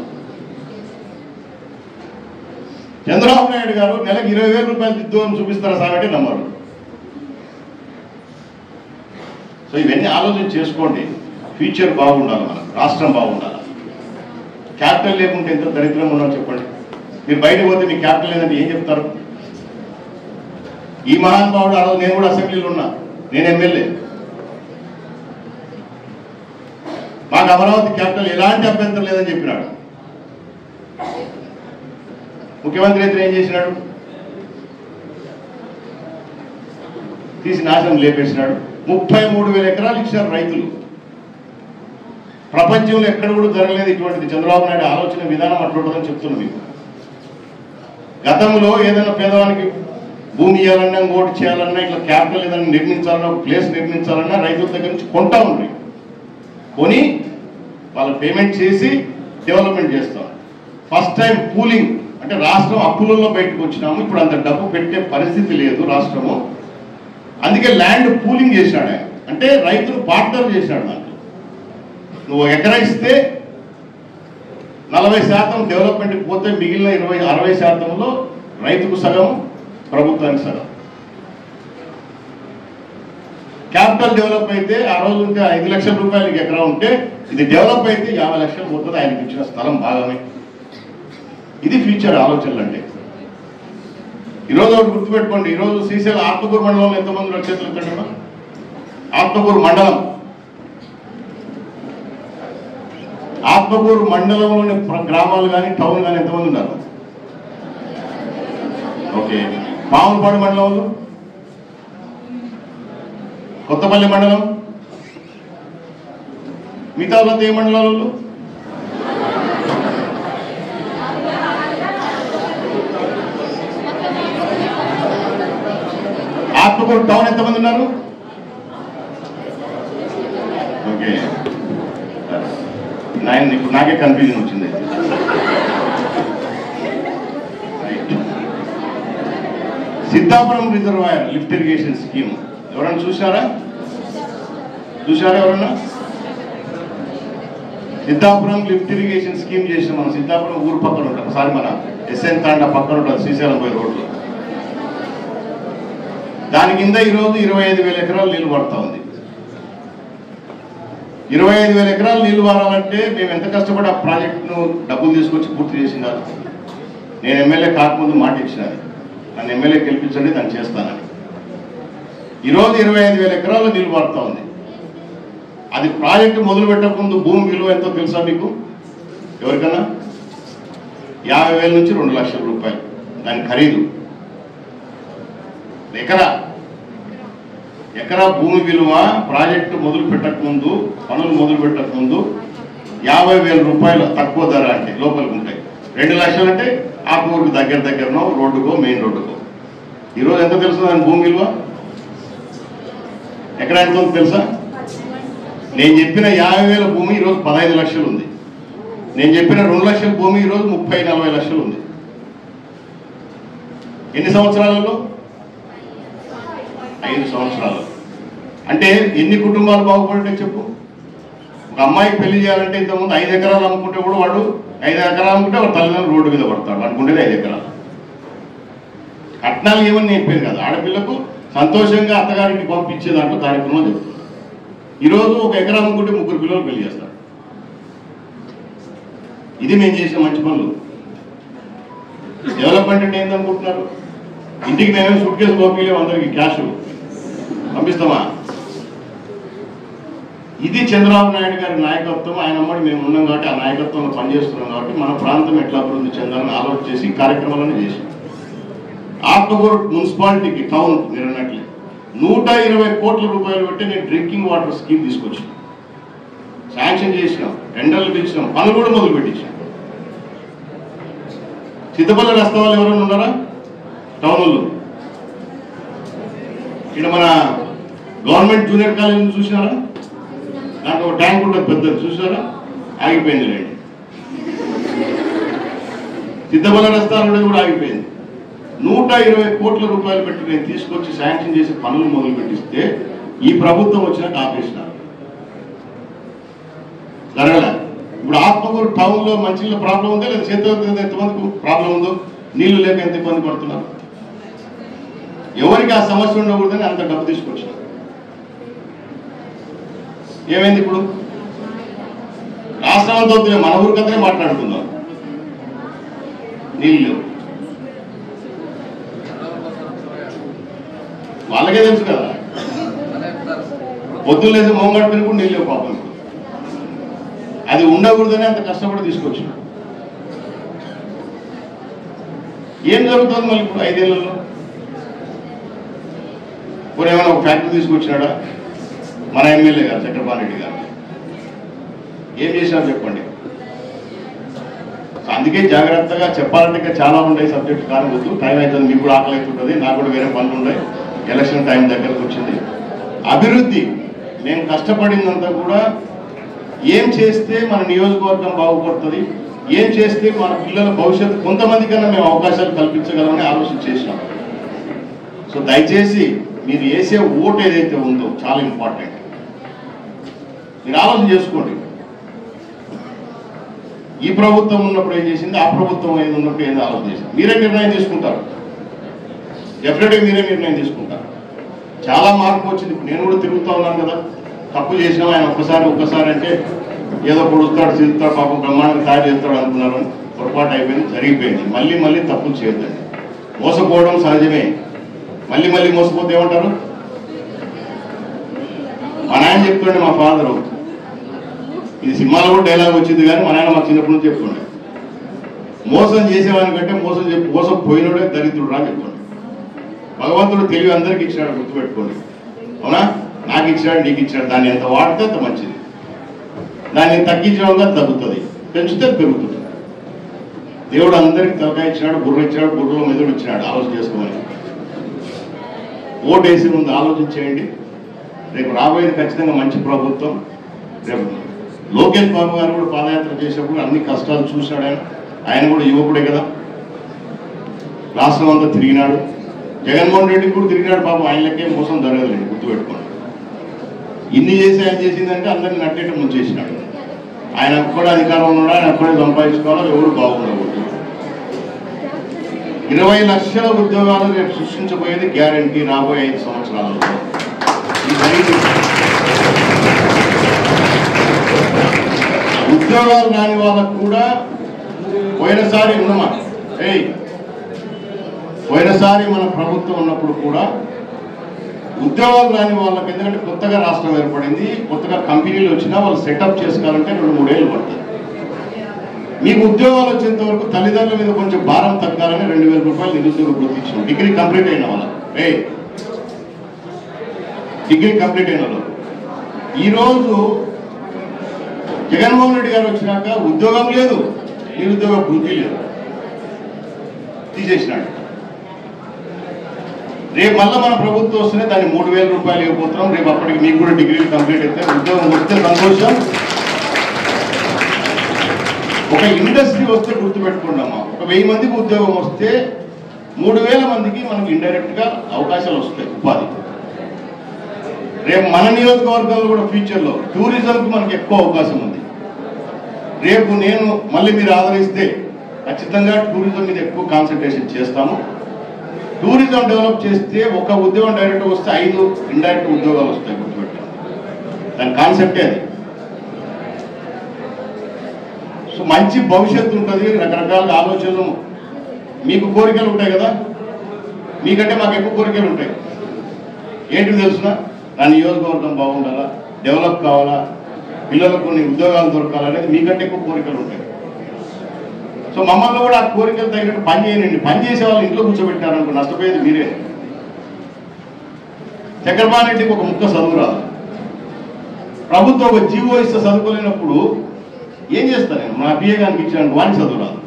చంద్రబాబు నాయుడు గారు నెలకు 20,000 రూపాయలు దిద్దుని చూపిస్తారా సాగంటే నమ్మరు. సో ఇవన్నీ ఆలోచన చేసుకోండి. ఫ్యూచర్ బాగుండాలి, మనకు రాష్ట్రం బాగుండాలి. క్యాపిటల్ లేకుంటే ఎంత దరిద్రంగా ఉన్నారో చెప్పండి. మీరు బయటకు పోతే మీ క్యాపిటల్ లేదంటే ఏం చెప్తారు? ఈ మహానుభావుడు ఆ రోజు, నేను కూడా అసెంబ్లీలో ఉన్నా, నేను ఎమ్మెల్యే, మాకు అమరావతి క్యాపిటల్ ఎలాంటి అభ్యంతరం లేదని చెప్పినాడు. ముఖ్యమంత్రి అయితే ఏం చేసినాడు? తీసి నాశనం లేపేసినాడు. 33,000 ఎకరాలు ఇచ్చారు రైతులు. ప్రపంచంలో ఎక్కడ కూడా జరగలేదు ఇటువంటిది. చంద్రబాబు నాయుడు ఆలోచన విధానం అట్లుంటుందని చెప్తున్నా మీకు. గతంలో ఏదైనా పేదవానికి భూమి ఇవ్వాలన్నా, ఇంకోటి చేయాలన్నా, ఇట్లా క్యాపిటల్ ఏదైనా నిర్మించాలన్నా, ఒక ప్లేస్ నిర్మించాలన్నా రైతుల దగ్గర నుంచి కొంటా ఉంది. కొని వాళ్ళు పేమెంట్ చేసి డెవలప్మెంట్ చేస్తాం. ఫస్ట్ టైం పూలింగ్ అంటే రాష్ట్రం అప్పులలో బయటకు వచ్చినాము. ఇప్పుడు అంత డబ్బు పెట్టే పరిస్థితి లేదు రాష్ట్రము. అందుకే ల్యాండ్ పూలింగ్ చేశాడు ఆయన. అంటే రైతులు పార్ట్నర్ చేశాడు. దాంట్లో నువ్వు ఎకరా ఇస్తే 40% డెవలప్మెంట్కి పోతే మిగిలిన 60%లో రైతుకు సగం, ప్రభుత్వానికి సగం. క్యాపిటల్ డెవలప్ అయితే ఆ రోజు ఉంటే 5 లక్షల రూపాయలకి ఎకరా ఉంటే, ఇది డెవలప్ అయితే 50 లక్షలు పోతుంది ఆయనకి ఇచ్చిన స్థలం భాగమే. ఇది ఫ్యూచర్ ఆలోచనలు అంటే. ఈరోజు ఒకటి గుర్తుపెట్టుకోండి, ఈరోజు శ్రీశైలం ఆత్మకూరు మండలంలో ఎంతమంది చేతులు ఎత్తండి? ఆత్మకూరు మండలం, ఆత్మకూరు మండలంలోని గ్రామాలు కానీ టౌన్ కానీ ఎంతమంది ఉన్నారు? ఓకే. పాములపాడు మండలంలో, కొత్తపల్లి మండలం, మిగతా వాళ్ళంతా ఏ మండలాలలో? ఆత్మకూరు టౌన్ ఎంతమంది ఉన్నారు? ఓకే. ఇప్పుడు నాకే కన్ఫ్యూజన్ వచ్చింది. Siddhapuram reservoir lift irrigation scheme ఎవరైనా చూసారా? ఎవరన్నా? సిద్ధాపురం లిఫ్ట్ ఇరిగేషన్ స్కీమ్ చేసిన మనం సిద్ధాపురం ఊరు పక్కన ఉంటాం. ఒకసారి మన ఎస్ఎన్ తాండా పక్కన ఉంటుంది, శ్రీశైలం పోయే రోడ్లో. దాని కింద ఈరోజు 25,000 ఎకరాలు నీళ్లు పడతా ఉంది. 25,000 ఎకరాలు నీళ్లు వారాలంటే మేము ఎంత కష్టపడి ఆ ప్రాజెక్టును డబ్బులు తీసుకొచ్చి పూర్తి చేసినారు. నేను ఎమ్మెల్యే కాకముందు మాట ఇచ్చినాను, నన్ను ఎమ్మెల్యే గెలిపించండి, దాన్ని చేస్తానని. ఈరోజు 25,000 ఎకరాలు నీళ్లు పడతా ఉంది. అది ప్రాజెక్టు మొదలు పెట్టక ముందు భూమి విలువ ఎంతో తెలుసా మీకు? ఎవరికన్నా? 50,000 నుంచి 2 లక్షల రూపాయలు దాని ఖరీదు. ఎకరా భూమి విలువ ప్రాజెక్టు మొదలు పెట్టక ముందు, పనులు మొదలు పెట్టక ముందు 50,000 రూపాయలు తక్కువ ధర. అంటే లోపలికి ఉంటాయి. 2 లక్షలు అంటే ఆ ఊరికి దగ్గరనో రోడ్డుకో, మెయిన్ రోడ్డుకో. ఈరోజు ఎంత తెలుసు దాని భూమి విలువ? ఎక్కడ ఎంత ఉంది తెలుసా? నేను చెప్పిన 50,000 భూమి ఈరోజు 15 లక్షలు ఉంది. నేను చెప్పిన 2 లక్షల భూమి ఈరోజు 30-40 లక్షలు ఉంది. ఎన్ని సంవత్సరాలలో? 5 సంవత్సరాలు. అంటే ఎన్ని కుటుంబాలు బాగుపడితే చెప్పు. ఒక అమ్మాయికి పెళ్లి చేయాలంటే ఇంతకుముందు 5 ఎకరాలు అమ్ముకుంటే కూడా వాడు 5 ఎకరాలు అమ్ముకుంటే వాడు తల్లిదండ్రులు రోడ్డు మీద పడతాడు. అనుకుంటేది 5 ఎకరాలు. కట్నాలు ఏమని నేర్పాను కదా, ఆడపిల్లకు సంతోషంగా అత్తగారికి పంపించే దాంట్లో కార్యక్రమం చెప్తుంది. ఈరోజు 1 ఎకరా అమ్ముకుంటే 3 పిల్లలు పెళ్లి చేస్తాడు. ఇది మేము చేసిన మంచి పనులు. డెవలప్మెంట్ అంటే ఏందనుకుంటున్నారు? ఇంటికి మేమే సూట్ కేసు పంపించలేము, అందరికి క్యాష్ పంపిస్తామా? ఇది చంద్రబాబు నాయుడు గారి నాయకత్వం. ఆయన అమ్మడి మేము ఉన్నాం కాబట్టి ఆ నాయకత్వంలో పనిచేస్తున్నాం కాబట్టి మన ప్రాంతం ఎట్లా అభివృద్ధి చెందాలని ఆలోచన చేసి కార్యక్రమాలను చేసాం. ఆత్మకూరు మున్సిపాలిటీకి టౌన్ మీరు అన్నట్లే 120 కోట్ల రూపాయలు పెట్టి నేను డ్రింకింగ్ వాటర్ స్కీమ్ తీసుకొచ్చాను, శాంక్షన్ చేసినాం, టెండర్లు పిలిచినాం, పనులు కూడా మొదలు పెట్టించాం. సిద్ధపల్లి రస్తా వాళ్ళు ఎవరైనా ఉన్నారా టౌన్లో? ఇక్కడ మన గవర్నమెంట్ జూనియర్ కాలేజీ చూసినారా? దాంట్లో ఒక ట్యాంక్ ఉంటుంది పెద్దది, చూసారా? ఆగిపోయింది లేండి. సిద్ధపల్లి రస్తాలు కూడా ఆగిపోయింది. 120 కోట్ల రూపాయలు పెట్టి నేను తీసుకొచ్చి శాంక్షన్ చేసి పనులు మొదలు పెట్టిస్తే ఈ ప్రభుత్వం వచ్చినాక ఆపేసినారు, జరగలే. ఇప్పుడు ఆత్మకూరు టౌన్ లో మంచినీళ్ళ ప్రాబ్లం ఉందా లేదా? చేతులు ఎంతమందికి ప్రాబ్లం ఉందో, నీళ్లు లేక ఎంత ఇబ్బంది పడుతున్నారు. ఎవరికి ఆ సమస్య ఉండకూడదని అంత డబ్బు తీసుకొచ్చినారు. ఏమైంది ఇప్పుడు? రాష్ట్రం అంతా వద్దులే, మన ఊరి కథనే మాట్లాడుకుందాం. నీళ్ళు లేవు, వాళ్ళకే తెలుసు కదా. పొద్దున్న లేసి మోంగడు పెరుగుడు నీళ్ళు లేవు పాపం. అది ఉండకూడదని అంత కష్టపడి తీసుకొచ్చిన. ఏం జరుగుతుంది మళ్ళీ ఇప్పుడు 5 ఏళ్లలో? ఇప్పుడు ఏమైనా ఒక ఫ్యాక్టరీ తీసుకొచ్చినాడా మన ఎమ్మెల్యే గారు చక్రపాణి రెడ్డి గారు? ఏం చేసినారు చెప్పండి. అందుకే జాగ్రత్తగా చెప్పాలంటే చాలా ఉంటాయి సబ్జెక్టు, కానీ వద్దు, టైం అవుతుంది, మీకు కూడా ఆకలి అవుతుంటుంది, నాకు కూడా వేరే పనులు ఉన్నాయి, ఎలక్షన్ టైం దగ్గరకు వచ్చింది. అభివృద్ధి మేము కష్టపడిందంతా కూడా ఏం చేస్తే మన నియోజకవర్గం బాగుపడుతుంది, ఏం చేస్తే మన పిల్లల భవిష్యత్తు కొంతమంది కన్నా మేము అవకాశాలు కల్పించగలమని ఆలోచన చేసినాం. సో దయచేసి మీరు వేసే ఓటు ఏదైతే ఉందో చాలా ఇంపార్టెంట్. మీరు ఆలోచన చేసుకోండి. ఈ ప్రభుత్వం ఉన్నప్పుడు ఏం చేసింది, ఆ ప్రభుత్వం ఏది ఉన్నప్పుడు ఏదో ఆలోచన చేసింది. మీరే నిర్ణయం తీసుకుంటారు, డెఫినెట్గా మీరే నిర్ణయం తీసుకుంటారు. చాలా మార్పు వచ్చింది. నేను కూడా తిరుగుతూ ఉన్నాను కదా, తప్పు చేసినాం ఆయన ఒక్కసారి అంటే ఏదో పొడుస్తాడు తిరుగుతాడు పాపం బ్రహ్మాండంగా తయారు చేస్తాడు అనుకున్నారు, పొరపాటు అయిపోయింది, జరిగిపోయింది. మళ్ళీ తప్పులు చేయొద్దండి. మోసపోవడం సహజమే, మళ్ళీ మోసపోతే ఏమంటారు? మా నాయన చెప్తుండే, మా ఫాదరు, ఇది సినిమాలో కూడా డైలాగ్ వచ్చింది కానీ మా నాయన మాకు చిన్నప్పటి నుంచి చెప్తుండే, మోసం చేసేవాని కంటే మోసం పోయినోడే దరిద్రుడు అని చెప్తుండే. భగవంతుడు తెలివి అందరికి ఇచ్చినాడు, గుర్తుపెట్టుకోండి. అవునా? నాకు ఇచ్చినాడు, నీకు ఇచ్చినాడు, దాన్ని ఎంత వాడితే అంత మంచిది. దాన్ని తగ్గించడంగా తగ్గుతుంది, పెంచితే పెరుగుతుంది. దేవుడు అందరికి తలకాయ ఇచ్చినాడు, బుర్ర ఇచ్చినాడు, బుర్రలో మెదడు ఇచ్చినాడు. ఆలోచన చేసుకోమని ఓటు వేసే ముందు ఆలోచన చేయండి. రేపు రాబోయేది ఖచ్చితంగా మంచి ప్రభుత్వం. రేపు లోకేష్ బాబు గారు కూడా పాదయాత్ర చేసేప్పుడు అన్ని కష్టాలు చూశాడు. ఆయన కూడా యువకుడే కదా, రాష్ట్రం అంతా తిరిగినాడు. జగన్మోహన్ రెడ్డి కూడా తిరిగినాడు పాపం, ఆయనకే మోసం జరగదండి, గుర్తుపెట్టుకోండి. ఇన్ని చేసి ఆయన చేసిందంటే అందరినీ నట్టేట ముంచేసినాడు. ఆయన కూడా అధికారం ఉన్నాడు, ఆయన కూడా సంపాదించుకోవాలి, ఎవరు బాగుండకూడదు. 20 లక్షల ఉద్యోగాలు రేపు సృష్టించబోయేది గ్యారంటీ రాబోయే 5 సంవత్సరాలలో. ఉద్యోగాలు రాని వాళ్ళకు కూడా పోయినసారి మన ప్రభుత్వం ఉన్నప్పుడు కూడా ఉద్యోగాలు రాని వాళ్ళకి, ఎందుకంటే కొత్తగా రాష్ట్రం ఏర్పడింది, కొత్తగా కంపెనీలు వచ్చినా వాళ్ళు సెటప్ చేసుకోవాలంటే 2-3 ఏళ్ళు పడుతుంది. మీకు ఉద్యోగాలు వచ్చేంత వరకు తల్లిదండ్రుల మీద కొంచెం భారం తగ్గాలని 2000 రూపాయలు నిరుద్యోగ వృత్తి ఇచ్చాం. డిగ్రీ కంప్లీట్ అయిన వాళ్ళకి ఈరోజు జగన్మోహన్ రెడ్డి గారు వచ్చినాక ఉద్యోగం లేదు, నిరుద్యోగ వృత్తి లేదు, తీసేసినాడు. రేపు మళ్ళీ మన ప్రభుత్వం వస్తేనే దాన్ని 3000 రూపాయలు ఇవ్వబోతున్నాం. రేపు అప్పటికి మీకు కూడా డిగ్రీలు కంప్లీట్ అయితే ఉద్యోగం వస్తే సంతోషం. ఒక ఇండస్ట్రీ వస్తే గుర్తుపెట్టుకున్నామా, ఒక 1000 మందికి ఉద్యోగం వస్తే 3000 మందికి మనకు ఇండైరెక్ట్ గా అవకాశాలు వస్తాయి, ఉపాధి. రేపు మన నియోజకవర్గాల్లో కూడా ఫ్యూచర్ లో టూరిజంకి మనకి ఎక్కువ అవకాశం ఉంది. రేపు నేను మళ్ళీ మీరు ఆదరిస్తే ఖచ్చితంగా టూరిజం మీద ఎక్కువ కాన్సన్ట్రేషన్ చేస్తాము. టూరిజం డెవలప్ చేస్తే ఒక ఉద్యోగం డైరెక్ట్ వస్తే 5 ఇండైరెక్ట్ ఉద్యోగాలు వస్తాయి, గుర్తుపెట్టాం. దాని కాన్సెప్టే అది. సో మంచి భవిష్యత్తు ఉంటుంది. రకరకాల ఆలోచనలు, మీకు కోరికలు ఉంటాయి కదా, మీకంటే మాకు ఎక్కువ కోరికలు ఉంటాయి. ఏంటి తెలుసునా, నా నియోజకవర్గం బాగుండాలా, డెవలప్ కావాలా, పిల్లలకు కొన్ని ఉద్యోగాలు దొరకాలనేది మీకంటే ఎక్కువ కోరికలు ఉంటాయి. సో మమ్మల్ని కూడా ఆ కోరికలు తగినట్టు పని చేయనండి. పని చేసే వాళ్ళు ఇంట్లో కూర్చోబెట్టారనుకో నష్టపోయేది మీరే. చక్రపాణి రెడ్డికి ఒక ముక్క చదువు రాదు, ప్రభుత్వం ఒక జీవో ఇస్తే చదువుకోలేనప్పుడు ఏం చేస్తాను నేను? మా పిఏ గారికి ఇచ్చాను, వాడిని చదువు రాదు.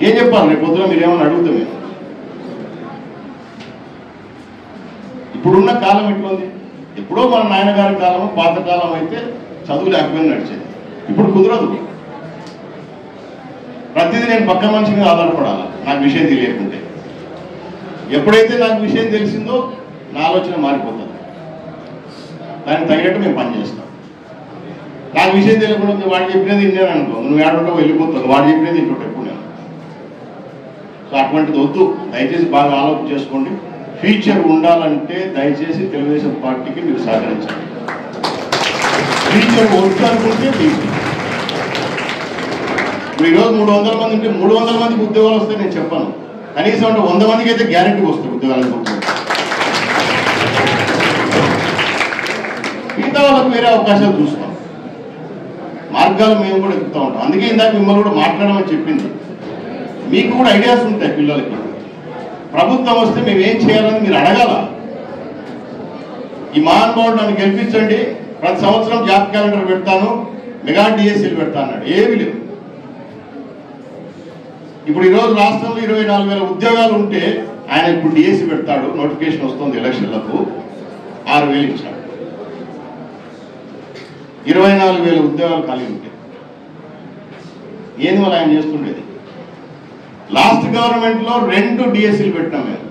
ఏం చెప్పాలి రేపు పొద్దున మీరు ఏమన్నా అడుగుతాం మేము? ఇప్పుడున్న కాలం ఎట్లుంది? ఎప్పుడో మన నాయనగారి కాలము పాతకాలం అయితే చదువు లేకపోయినా నడిచేది. ఇప్పుడు కుదరదు. ప్రతిదీ నేను పక్క మనిషి మీద ఆధారపడాలి నాకు విషయం తెలియకుంటే. ఎప్పుడైతే నాకు విషయం తెలిసిందో నా ఆలోచన మారిపోతుంది. దానికి తగినట్టు మేము పనిచేస్తాం. నాకు విషయం తెలియకుండా వాడు చెప్పినది విన్నాను అనుకో, నువ్వు ఏడుంటావు వెళ్ళిపోతావు, వాడు చెప్పినది ఇంట్లో ఎప్పుడు నేను. సో అటువంటిది వద్దు. దయచేసి బాగా ఆలోచన చేసుకోండి. ఫ్యూచర్ ఉండాలంటే దయచేసి తెలుగుదేశం పార్టీకి మీరు సహకరించండి. ఫ్యూచర్ వద్దు అనుకుంటే ఇప్పుడు ఈరోజు 300 మంది ఉంటే 300 మందికి ఉద్యోగాలు వస్తాయి నేను చెప్పాను. కనీసం అంటే 100 మందికి అయితే గ్యారెంటీ వస్తాయి ఉద్యోగాలు. మిగతా వాళ్ళకు వేరే అవకాశాలు చూస్తాం, మార్గాలు మేము కూడా ఎక్కుతూ ఉంటాం. అందుకే ఇందాక మిమ్మల్ని కూడా మాట్లాడమని చెప్పింది. మీకు కూడా ఐడియాస్ ఉంటాయి పిల్లలకి. ప్రభుత్వం వస్తే మేము ఏం చేయాలని మీరు అడగాల. ఈ మహానుభావుడు నన్ను గెలిపించండి, ప్రతి సంవత్సరం జాబ్ క్యాలెండర్ పెడతాను, మెగా డిఎస్సీలు పెడతా అన్నాడు. ఏమీ లేవు. ఇప్పుడు ఈరోజు రాష్ట్రంలో 24,000 ఉద్యోగాలు ఉంటే ఆయన ఇప్పుడు డిఎస్సీ పెడతాడు. నోటిఫికేషన్ వస్తుంది ఎలక్షన్లకు, 6,000 ఇచ్చాడు. 24,000 ఉద్యోగాలు ఖాళీ ఉంటాయి. ఏంది వాళ్ళు ఆయన చేస్తుండేది? లాస్ట్ గవర్నమెంట్ లో 2 డిఎస్సీలు పెట్టినాం మేము.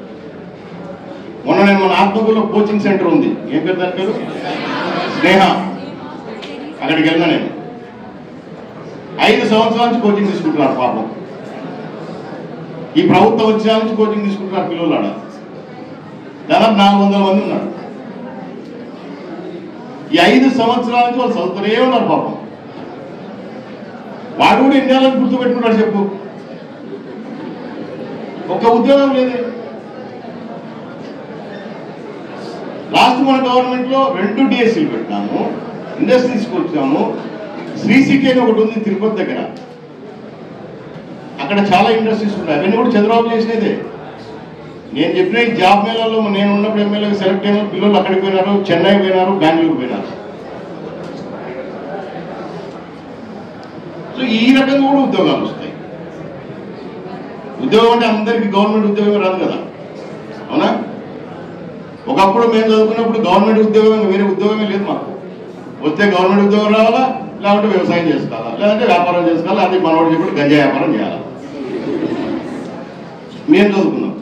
మొన్న నేను మన ఆత్మకూరులో కోచింగ్ సెంటర్ ఉంది, ఏం పేరు దాని పేరు? స్నేహ. అక్కడికి వెళ్ళినా నేను. 5 సంవత్సరాల నుంచి కోచింగ్ తీసుకుంటున్నారు పాపం. ఈ ప్రభుత్వం వచ్చే నుంచి కోచింగ్ తీసుకుంటున్నారు పిల్లలు. ఆడ దాదాపు 400 మంది ఉన్నారు. ఈ 5 సంవత్సరాల నుంచి వాళ్ళు చదువుతూనే ఉన్నారు పాపం. వాడు కూడా ఇండియాలో గుర్తుపెట్టుకున్నాడు చెప్పు. ఒక్క ఉద్యోగం లేదే. లాస్ట్ మన గవర్నమెంట్ లో 2 డిఎస్సీలు పెట్టినాము, ఇండస్ట్రీ తీసుకొచ్చాము. శ్రీసిటీ అని ఒకటి ఉంది తిరుపతి దగ్గర, అక్కడ చాలా ఇండస్ట్రీస్ ఉన్నాయి. అవన్నీ కూడా చంద్రబాబు చేసినదే. నేను చెప్పిన ఈ జాబ్ మేళాలో నేను ఉన్నప్పుడు ఎమ్మెల్యేగా సెలెక్ట్ అయిన పిల్లలు అక్కడికి పోయినారు, చెన్నై పోయినారు, బెంగళూరు పోయినారు. సో ఈ రకంగా కూడా ఉద్యోగాలు వస్తాయి. ఉద్యోగం అంటే అందరికీ గవర్నమెంట్ ఉద్యోగం రాదు కదా, అవునా? ఒకప్పుడు మేము చదువుకున్నప్పుడు గవర్నమెంట్ ఉద్యోగం వేరే ఉద్యోగమే లేదు మాకు. వస్తే గవర్నమెంట్ ఉద్యోగం రావాలా, లేకుంటే వ్యవసాయం చేసుకోవాలా, లేదంటే వ్యాపారం చేసుకోవాలా, అది మనవాడు చెప్పి గంజా వ్యాపారం చేయాలా. మేము చదువుకున్నాం.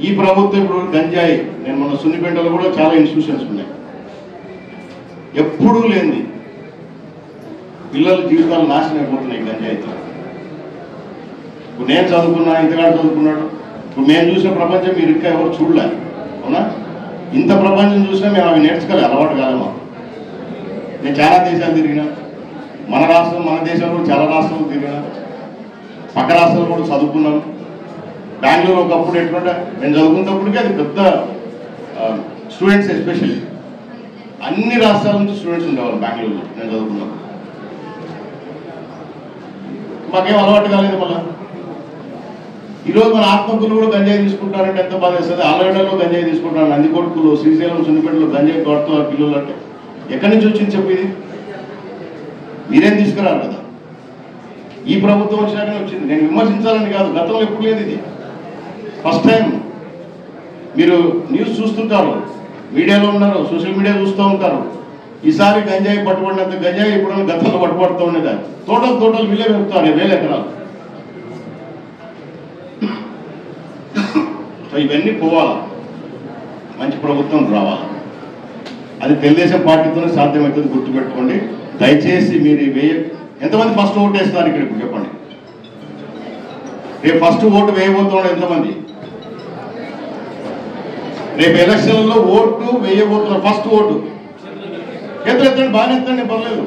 ఈ ప్రభుత్వం ఇప్పుడు గంజాయి, నేను మన సున్నిపేటలో కూడా చాలా ఇన్స్టిట్యూషన్స్ ఉన్నాయి, ఎప్పుడూ లేనిది. పిల్లల జీవితాలు నాశనం అయిపోతున్నాయి గంజాయితో. ఇప్పుడు నేను చదువుకున్నా, ఇంతగాడు చదువుకున్నాడు. ఇప్పుడు మేము చూసిన ప్రపంచం మీరు ఇంకా ఎవరు చూడలే, అవునా? ఇంత ప్రపంచం చూసినా మేము అవి నేర్చుకోవాలి, అలవాటు కాదు మాకు. నేను చాలా దేశాలు తిరిగినా, మన రాష్ట్రం మన దేశంలో చాలా రాష్ట్రాలు తిరిగినా, పక్క రాష్ట్రాలు కూడా చదువుకున్నాం. బెంగళూరు ఒకప్పుడు ఎట్లుంటే నేను చదువుకున్నప్పటికీ అది పెద్ద స్టూడెంట్స్, ఎస్పెషల్లీ అన్ని రాష్ట్రాల నుంచి స్టూడెంట్స్ ఉండేవాళ్ళు బెంగళూరులో నేను చదువుకున్నప్పుడు. మాకేం అలవాటు కాలేదు. మళ్ళీ ఈరోజు మన ఆత్మకూరులో కూడా గంజాయి తీసుకుంటారంటే ఎంత బాధ వేస్తుంది. ఆలగడ్డలో గంజాయి తీసుకుంటారు, నందికొట్కులో, శ్రీశైలం, సున్నిపేటలో గంజాయి తోడుతున్నారు పిల్లలు. అంటే ఎక్కడి నుంచి వచ్చింది చెప్పు? ఇది మీరేం తీసుకురారు కదా. ఈ ప్రభుత్వం వచ్చినాకనే వచ్చింది. నేను విమర్శించాలని కాదు, గతంలో ఎప్పుడు లేదు ఇది, ఫస్ట్ టైం. మీరు న్యూస్ చూస్తుంటారు, మీడియాలో ఉన్నారు, సోషల్ మీడియా చూస్తూ ఉంటారు. ఈసారి గంజాయి పట్టుబడినంత గంజాయి ఇప్పుడు గతంలో పట్టుబడుతూ ఉండేది. తోటలు వీళ్ళే పెడతారు, 1000 ఎకరాలు. సో ఇవన్నీ పోవాలా, మంచి ప్రభుత్వం రావాలి. అది తెలుగుదేశం పార్టీతోనే సాధ్యమవుతుంది, గుర్తుపెట్టుకోండి. దయచేసి మీరు ఎంతమంది ఫస్ట్ ఓటు వేస్తారు ఇక్కడ ఇప్పుడు చెప్పండి. రేపు ఫస్ట్ ఓటు వేయబోతున్నాడు ఎంతమంది? రేపు ఎలక్షన్లలో ఓటు వేయబోతున్నారు. ఫస్ట్ ఓటు ఎత్తండి, బాగానే ఎత్తండి, పర్లేదు.